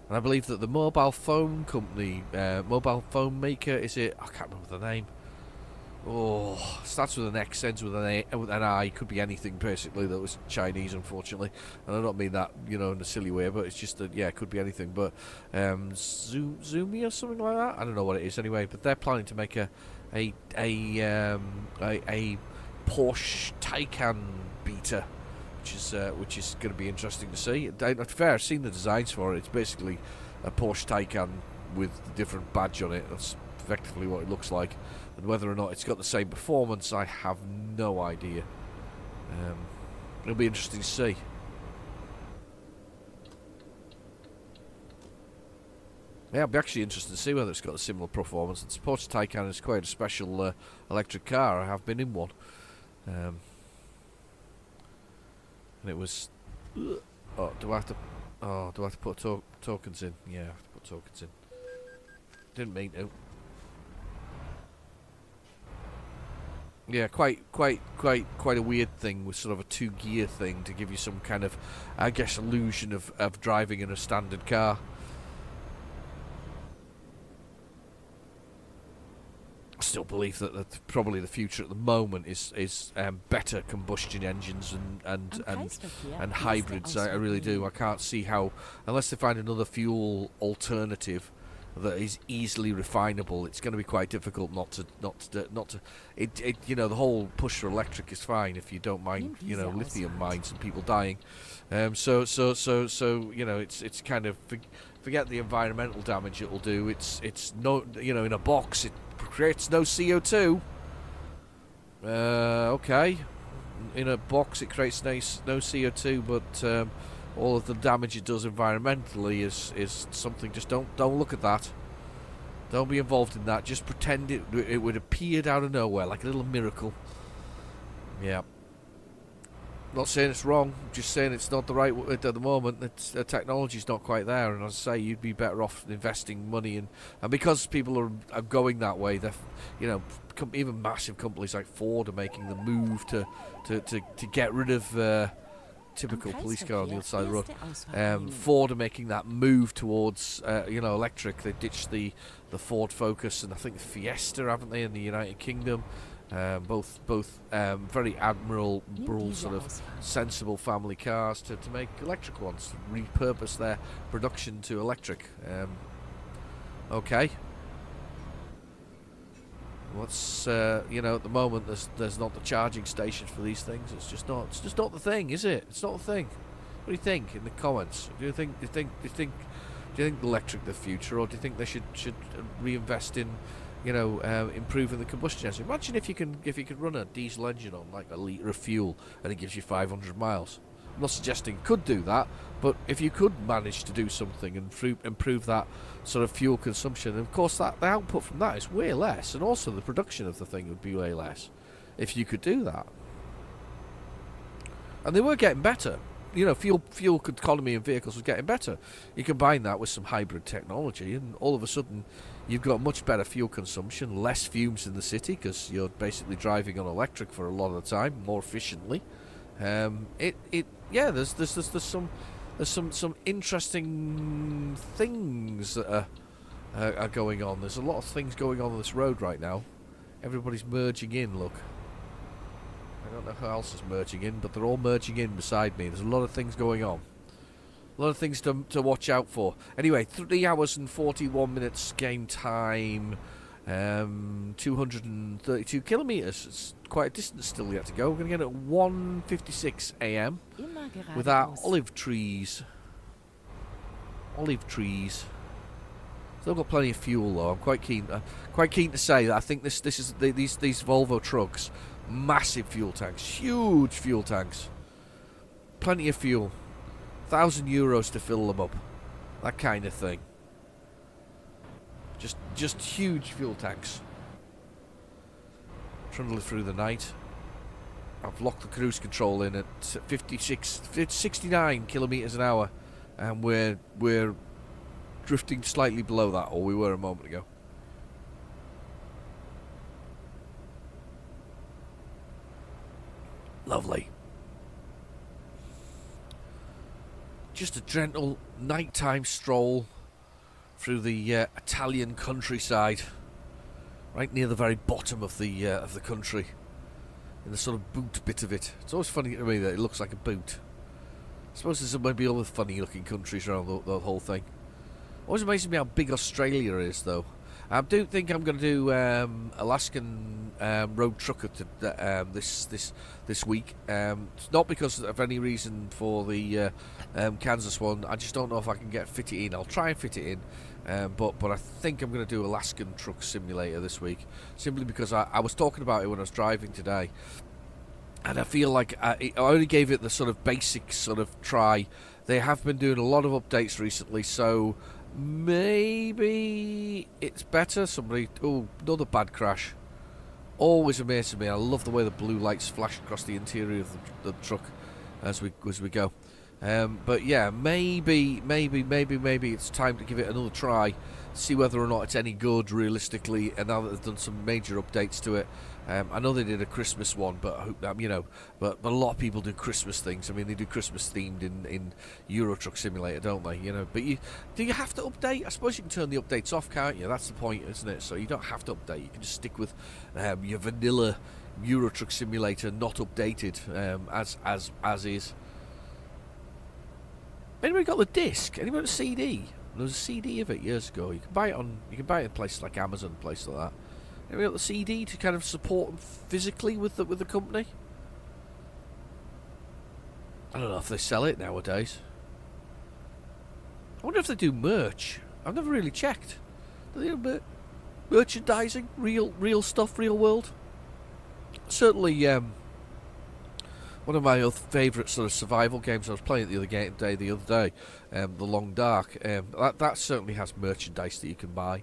And I believe that the mobile phone company, mobile phone maker, I can't remember the name. Oh, starts with an X, ends with an I. Could be anything basically that was Chinese, unfortunately. And I don't mean that, in a silly way, but it's just that it could be anything. But Zumi or something like that. I don't know what it is anyway. But they're planning to make a Porsche Taycan beta, which is going to be interesting to see. I've seen the designs for it. It's basically a Porsche Taycan with a different badge on it. That's effectively what it looks like. And whether or not it's got the same performance, I have no idea. It'll be interesting to see. Yeah, I'll be actually interested to see whether it's got a similar performance. The Porsche Taycan is quite a special electric car. I have been in one. And it was... do I have to put tokens in? Yeah, I have to put tokens in. Didn't mean to. Yeah, quite a weird thing with sort of a 2-gear thing to give you some kind of, I guess, illusion of driving in a standard car. I still believe that probably the future at the moment is better combustion engines and hybrids. I really do. I can't see how, unless they find another fuel alternative that is easily refinable, it's going to be quite difficult not to. The whole push for electric is fine if you don't mind, lithium mines and people dying. So it's kind of forget the environmental damage it will do. It's no, in a box it creates no CO2. Okay, in a box it creates no CO2, but all of the damage it does environmentally is something. Just don't look at that. Don't be involved in that. Just pretend it would appear out of nowhere like a little miracle. Yeah. Not saying it's wrong. Just saying it's not the right at the moment. The technology's not quite there, and as I say, you'd be better off investing money in. And because people are going that way, they're, even massive companies like Ford are making the move to get rid of. Typical police car on the other side of the road. Ford are making that move towards electric. They ditched the Ford Focus and I think the Fiesta, haven't they, in the United Kingdom? Both very admirable, sort of sensible family cars to make electric ones. Repurpose their production to electric. Okay. What's at the moment there's not the charging stations for these things. It's just not the thing, is it? It's not the thing. What do you think in the comments? Do you think electric the future, or do you think they should reinvest in improving the combustion engine? Imagine if you could run a diesel engine on like a litre of fuel and it gives you 500 miles. I'm not suggesting you could do that, but if you could manage to do something and improve that sort of fuel consumption, and of course the output from that is way less, and also the production of the thing would be way less if you could do that. And they were getting better. Fuel economy in vehicles was getting better. You combine that with some hybrid technology, and all of a sudden you've got much better fuel consumption, less fumes in the city because you're basically driving on electric for a lot of the time, more efficiently. There's some interesting things that are going on. There's a lot of things going on this road right now. Everybody's merging in. Look, I don't know who else is merging in, but they're all merging in beside me. There's a lot of things going on. A lot of things to watch out for. Anyway, 3 hours and 41 minutes game time. 232 kilometres. It's quite a distance still yet to go. We're going to get at 1:56 a.m. with our olive trees. Still got plenty of fuel though. I'm quite keen to say that I think this is these Volvo trucks, massive fuel tanks, huge fuel tanks, plenty of fuel, €1,000 to fill them up, that kind of thing. Just huge fuel tanks. Trundling through the night. I've locked the cruise control in at 69 kilometres an hour, and we're drifting slightly below that, or we were a moment ago. Lovely. Just a gentle nighttime stroll through the Italian countryside. right near the very bottom of the country, in the sort of boot bit of it. It's always funny to me that it looks like a boot. I suppose there's maybe other funny-looking countries around the whole thing. Always amazes me how big Australia is, though. I do think I'm going to do Alaskan road trucker this week. It's not because of any reason for the Kansas one. I just don't know if I can fit it in. I'll try and fit it in, but I think I'm going to do Alaskan Truck Simulator this week, simply because I was talking about it when I was driving today, and I feel like I only gave it the sort of basic sort of try. They have been doing a lot of updates recently, so maybe it's better. Another bad crash. Always amazes me. I love the way the blue lights flash across the interior of the truck as we go. But yeah, maybe it's time to give it another try, see whether or not it's any good realistically. And now that they've done some major updates to it, I know they did a Christmas one, but but a lot of people do Christmas things. I mean, they do Christmas themed in Euro Truck Simulator, don't they? But do you have to update? I suppose you can turn the updates off, can't you? That's the point, isn't it? So you don't have to update. You can just stick with your vanilla Euro Truck Simulator, not updated, as is. Anybody got the disc? Anybody got the CD? There was a CD of it years ago. You can buy it in places like Amazon, places like that. Anybody got the CD to kind of support them physically with the company? I don't know if they sell it nowadays. I wonder if they do merch. I've never really checked. Do they do merchandising? Real stuff, real world? Certainly, one of my favourite sort of survival games, I was playing it the other day, The Long Dark. That certainly has merchandise that you can buy.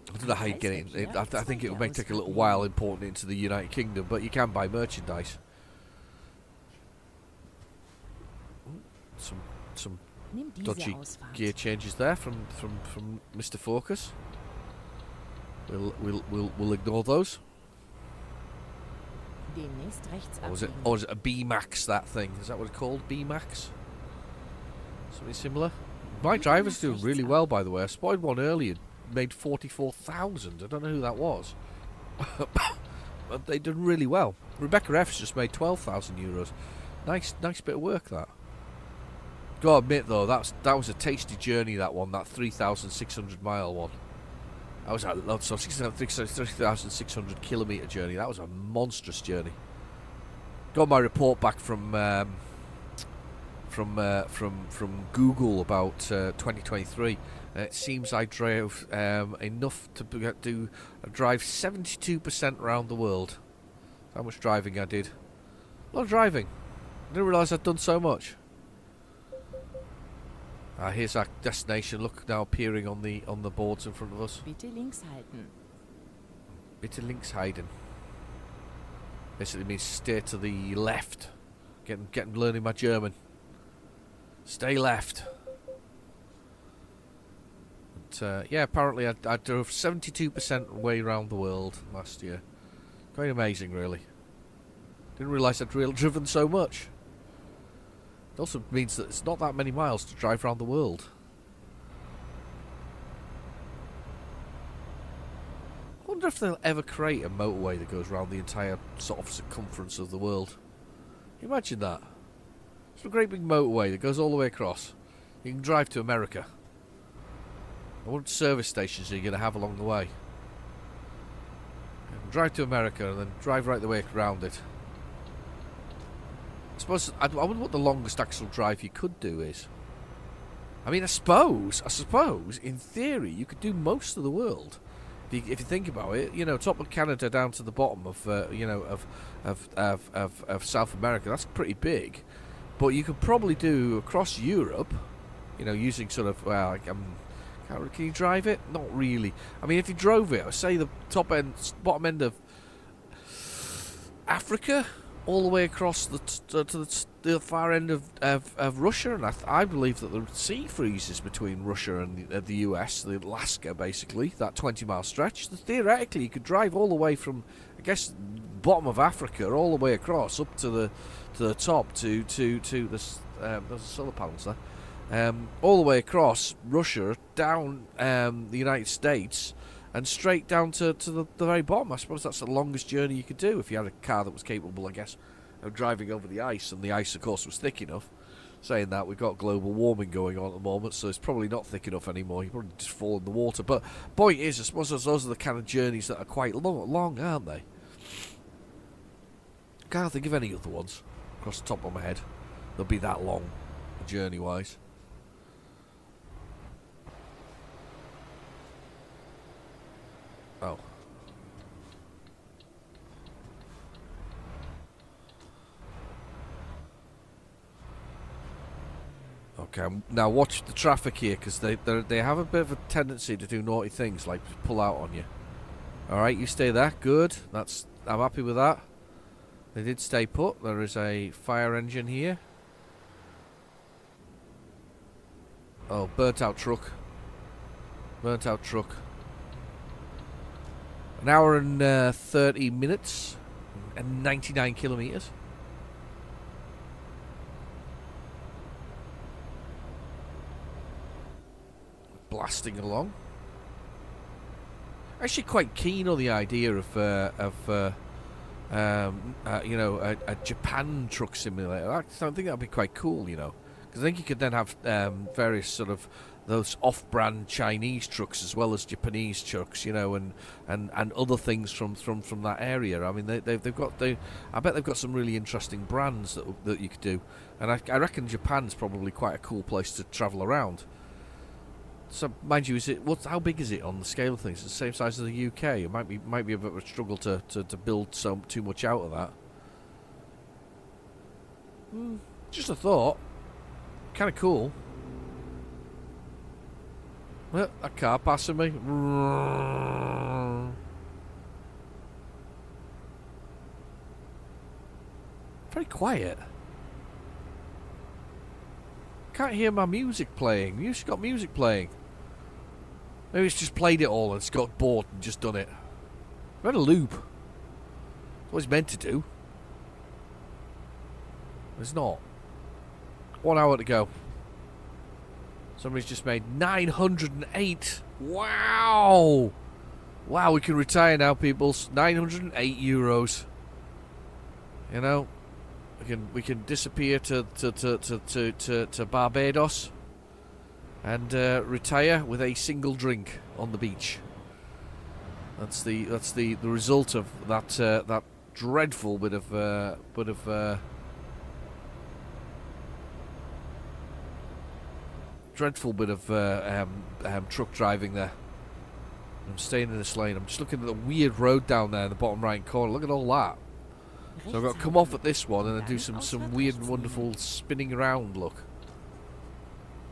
I don't know how you get it. I think it may take a little while importing it into the United Kingdom, but you can buy merchandise. Some dodgy gear changes there from Mr. Focus. We'll ignore those. Or is it a B-Max, that thing? Is that what it's called? B-Max? Something similar? My driver's doing really well, by the way. I spotted one earlier, made 44,000. I don't know who that was. But they did really well. Rebecca F's just made 12,000 euros. Nice bit of work, that. Gotta admit, though, that was a tasty journey, that one, that 3,600 mile one. That was a 3,600 kilometre journey. That was a monstrous journey. Got my report back from Google about 2023. It seems I drove enough to drive 72% around the world. How much driving I did. A lot of driving. I didn't realise I'd done so much. Here's our destination. Look, now appearing on the boards in front of us. Bitte links halten. Bitte links halten. Basically means stay to the left. Learning my German. Stay left. But yeah, apparently I drove 72% way around the world last year. Quite amazing, really. Didn't realise I'd driven so much. It also means that it's not that many miles to drive around the world. I wonder if they'll ever create a motorway that goes around the entire sort of circumference of the world. Can you imagine that? It's a great big motorway that goes all the way across. You can drive to America. What service stations are you going to have along the way? You can drive to America and then drive right the way around it. I wonder what the longest actual drive you could do is. I mean, I suppose, in theory, you could do most of the world. If you think about it, top of Canada down to the bottom of South America, that's pretty big. But you could probably do across Europe, using sort of, can you drive it? Not really. I mean, if you drove it, say the bottom end of Africa, all the way across to the far end of Russia, and I believe that the sea freezes between Russia and the US, the Alaska, basically, that 20-mile stretch. Theoretically, you could drive all the way from, I guess, bottom of Africa, all the way across up to the top to there's solar panels there, all the way across Russia, down the United States, and straight down to the very bottom. I suppose that's the longest journey you could do if you had a car that was capable, I guess, of driving over the ice, and the ice, of course, was thick enough. Saying that, we've got global warming going on at the moment, so it's probably not thick enough anymore. You probably just fall in the water. But point is, I suppose those are the kind of journeys that are quite long, aren't they? Can't think of any other ones across the top of my head. They'll be that long, journey-wise. Oh. Okay, now watch the traffic here, because they have a bit of a tendency to do naughty things, like pull out on you. Alright, you stay there. Good. I'm happy with that. They did stay put. There is a fire engine here. Oh, burnt out truck. Burnt out truck. An hour and 30 minutes and 99 kilometres. Blasting along. Actually, quite keen on the idea of you know, a Japan truck simulator. I think that'd be quite cool, you know, because I think you could then have various sort of those off-brand Chinese trucks as well as Japanese trucks, you know, and other things from that area. I mean, I bet they've got some really interesting brands that you could do, and I reckon Japan's probably quite a cool place to travel around. So, mind you, how big is it on the scale of things? It's the same size as the UK. It might be a bit of a struggle to build too much out of that. Just a thought. Kind of cool. Well, a car passing me. Very quiet. Can't hear my music playing. Music's got music playing. Maybe it's just played it all and it's got bored and just done it. We're in a loop. That's what it's meant to do. It's not. 1 hour to go. Somebody's just made 908. Wow! Wow, we can retire now, people. 908 euros. You know, we can disappear to Barbados and retire with a single drink on the beach. That's the result of that dreadful bit of truck driving there. I'm staying in this lane. I'm just looking at the weird road down there in the bottom right corner. Look at all that. So I've got to come off at this one and then do some weird and wonderful spinning around look.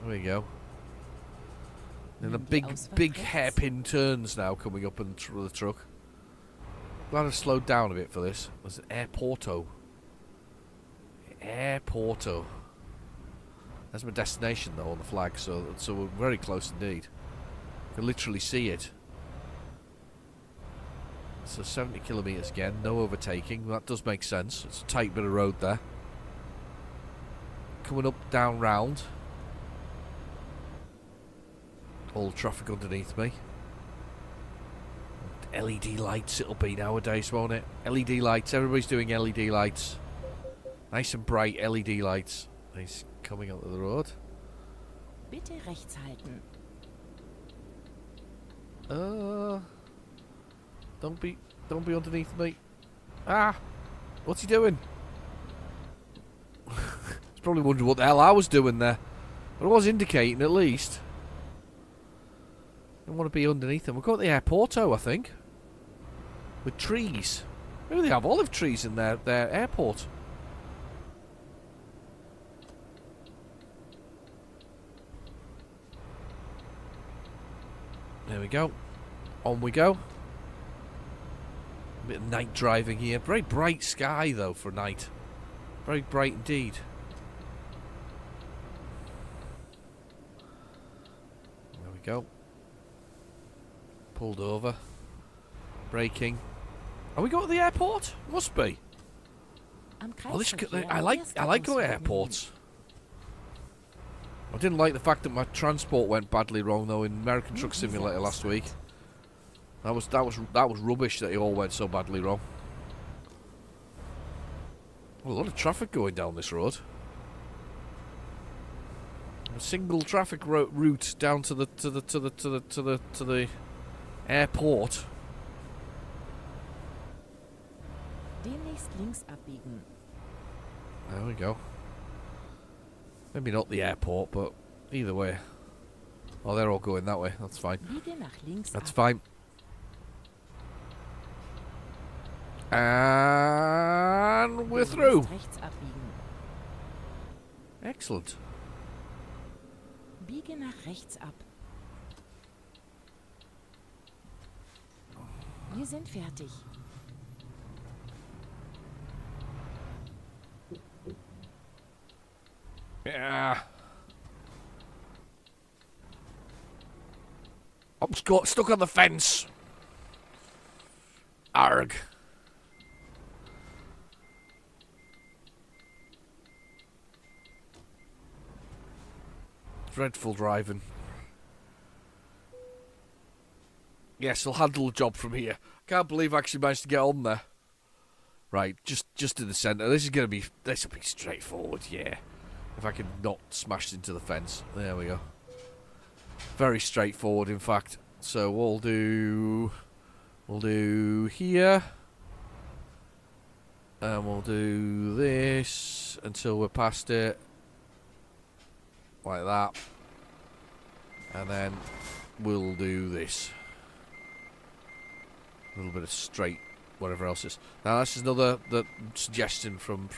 There we go. And the big hairpin turns now coming up and the truck. Glad I've slowed down a bit for this. There's an Airporto. Airporto. That's my destination though on the flag, so we're very close indeed. You can literally see it. So 70 kilometres again, no overtaking. That does make sense. It's a tight bit of road there. Coming up, down, round. All the traffic underneath me. LED lights it'll be nowadays, won't it? LED lights, everybody's doing LED lights. Nice and bright LED lights. He's coming onto the road. Bitte rechts halten. Don't be underneath me. Ah! What's he doing? He's probably wondering what the hell I was doing there. But I was indicating at least. I don't want to be underneath them. We've got the Airporto, I think. With trees. Maybe they have olive trees in their airport. There we go. On we go. A bit of night driving here. Very bright sky though for night. Very bright indeed. There we go. Pulled over. Braking. Are we going to the airport? Must be. Oh, I like going to airports. I didn't like the fact that my transport went badly wrong though in American Truck Simulator last week. That was rubbish that it all went so badly wrong. A lot of traffic going down this road. A single traffic route down to the airport. Demnächst links abbiegen. There we go. Maybe not the airport, but either way. Oh, they're all going that way. That's fine. Biege nach links That's ab. fine. And we're through. Demnächst rechts abbiegen. Excellent. Biege nach rechts ab. Wir sind fertig. Yeah. I'm stuck on the fence. Arg. Dreadful driving. Yes, I'll handle the job from here. Can't believe I actually managed to get on there. Right, just in the centre. This will be straightforward, yeah. If I can not smash into the fence. There we go. Very straightforward, in fact. So we'll do here. And we'll do this until we're past it. Like that. And then we'll do this. A little bit of straight, whatever else is. Now this is another suggestion from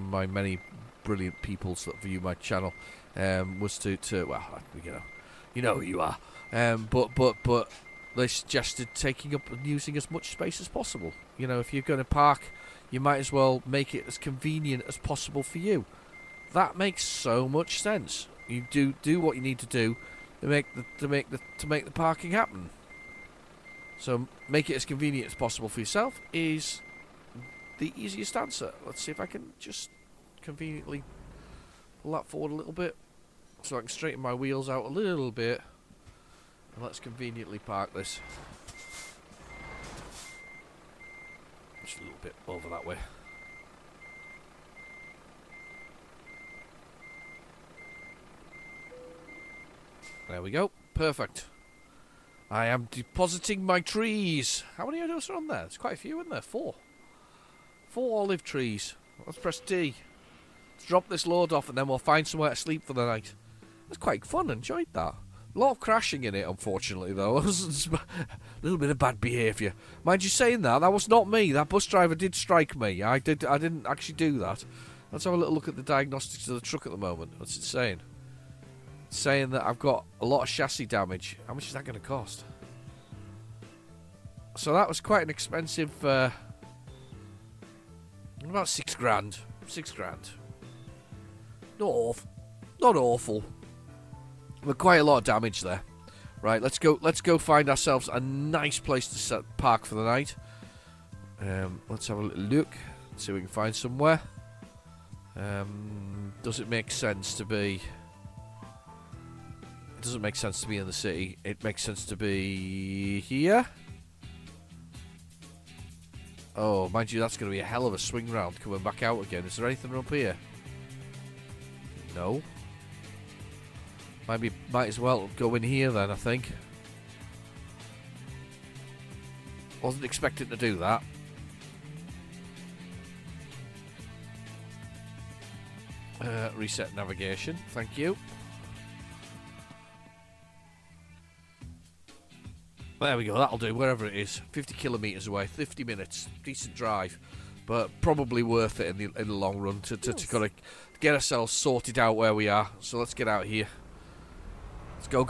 my many brilliant peoples that view my channel. Was to well, you know who you are. But they suggested taking up and using as much space as possible. You know, if you're going to park, you might as well make it as convenient as possible for you. That makes so much sense. You do what you need to do to make the parking happen. So make it as convenient as possible for yourself is the easiest answer. Let's see if I can just conveniently pull that forward a little bit so I can straighten my wheels out a little bit. And let's conveniently park this. Just a little bit over that way. There we go. Perfect. I am depositing my trees. How many of those are on there? There's quite a few in there. 4. 4 olive trees. Let's press D. Let's drop this load off and then we'll find somewhere to sleep for the night. It's quite fun. Enjoyed that. A lot of crashing in it, unfortunately, though. A little bit of bad behaviour. Mind you saying that was not me. That bus driver did strike me. I didn't actually do that. Let's have a little look at the diagnostics of the truck at the moment. What's it saying? It's saying that I've got a lot of chassis damage. How much is that going to cost? So that was quite an expensive... about 6 grand. 6 grand. Not awful. But quite a lot of damage there. Right, let's go find ourselves a nice place to park for the night. Let's have a little look. See if we can find somewhere. Does it make sense to be... It doesn't make sense to be in the city. It makes sense to be here. Oh, mind you, that's going to be a hell of a swing round coming back out again. Is there anything up here? No. Might as well go in here then, I think. Wasn't expecting to do that. Reset navigation. Thank you. There we go, that'll do, wherever it is. 50 kilometres away, 50 minutes, decent drive. But probably worth it in the long run to kind of get ourselves sorted out where we are. So let's get out here. Let's go.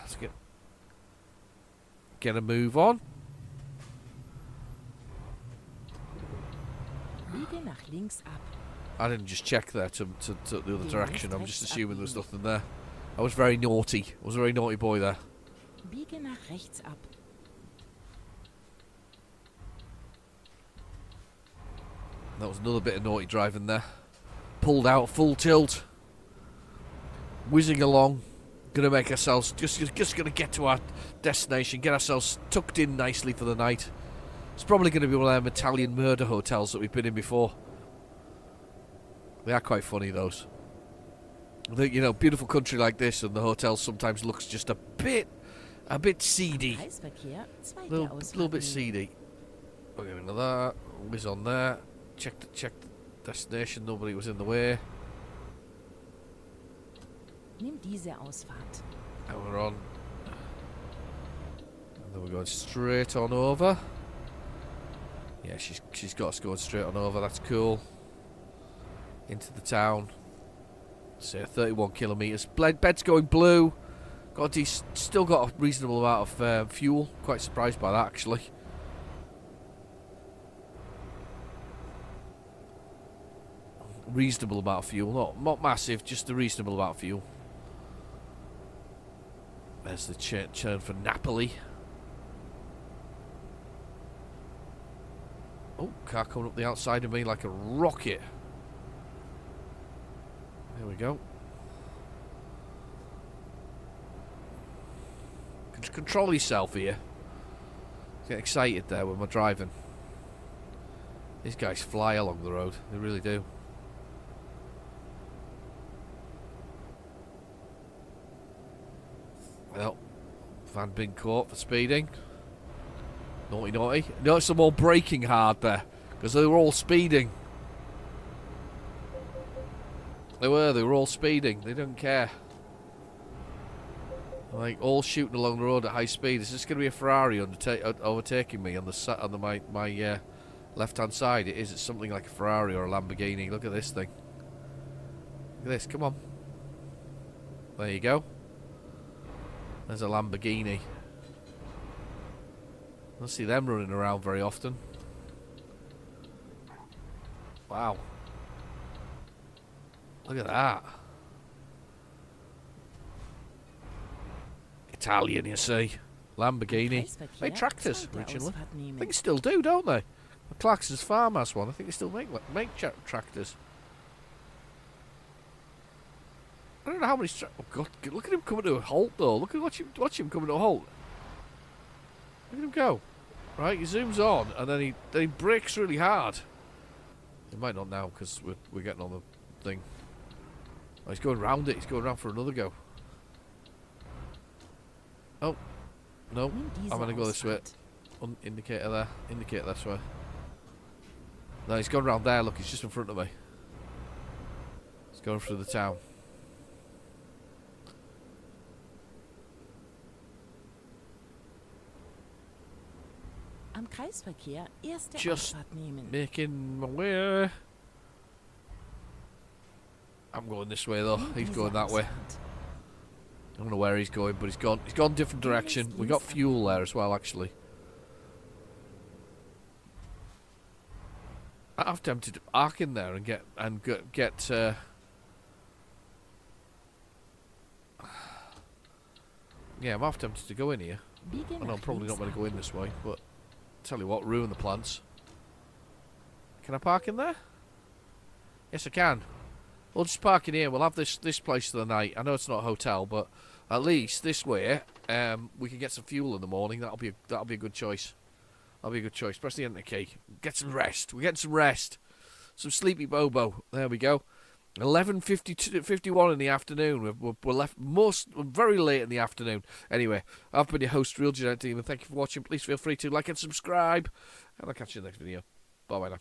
Let's get a move on. Biege nach links ab. I didn't just check there to the other direction. I'm just assuming there's nothing there. I was very naughty. I was a very naughty boy there. Biege nach rechts ab. That was another bit of naughty driving there. Pulled out full tilt. Whizzing along. Gonna make ourselves just gonna get to our destination, get ourselves tucked in nicely for the night. It's probably gonna be one of them Italian murder hotels that we've been in before. They are quite funny, those. I think, you know, beautiful country like this, and the hotel sometimes looks just a bit seedy. Kreisverkehr, zweite Little bit Ausfahrt nehmen. seedy. We're going to that. Whiz on there. Check the destination. Nobody was in the way. Nimm diese Ausfahrt. And we're on. And then we're going straight on over. Yeah, she's got us going straight on over. That's cool. Into the town. Say 31 kilometres. Bed's going blue. Still got a reasonable amount of fuel. Quite surprised by that, actually. Reasonable amount of fuel. Not massive, just a reasonable amount of fuel. There's the churn for Napoli. Oh, car coming up the outside of me like a rocket. There we go. Control yourself here. Get excited there when we're driving. These guys fly along the road. They really do. Well, van been caught for speeding. Naughty, naughty. Notice them all braking hard there, because they were all speeding. They were all speeding. They didn't care. Like, all shooting along the road at high speed. Is this going to be a Ferrari overtaking me on my left-hand side? It is. It's something like a Ferrari or a Lamborghini. Look at this thing. Look at this. Come on. There you go. There's a Lamborghini. I don't see them running around very often. Wow. Look at that. Italian, you see. Lamborghini. They tractors originally. I think they still do, don't they? Clarkson's Farm has one. I think they still make tractors. I don't know how many. Oh God! Look at him coming to a halt, though. Watch him coming to a halt. Look at him go. Right, he zooms on and then he brakes really hard. He might not now because we're getting on the thing. Oh, he's going round it. He's going round for another go. Oh, no. I'm going to go this way. Indicator there. Indicator this way. No, he's gone round there. Look, he's just in front of me. He's going through the town. Am Kreisverkehr erste Just Ausfahrt nehmen. making my way. I'm going this way though. Nimm He's diese going that way. Ausfahrt. I don't know where he's going, but he's gone different direction. We got fuel there as well, actually. I'm tempted to arc in there and get yeah, I'm half tempted to go in here. Biege I know I'm nach probably not links going to go ab. in this way, but tell you what, ruin the plans. Can I park in there? Yes, I can. We'll just park in here. We'll have this place for the night. I know it's not a hotel, but at least this way, we can get some fuel in the morning. That'll be a good choice. That'll be a good choice. Press the enter key. Get some rest. We're getting some rest. Some sleepy bobo. There we go. 11:51 in the afternoon. We're left very late in the afternoon. Anyway, I've been your host, Real Jeanette Demon. Thank you for watching. Please feel free to like and subscribe, and I'll catch you in the next video. Bye bye now.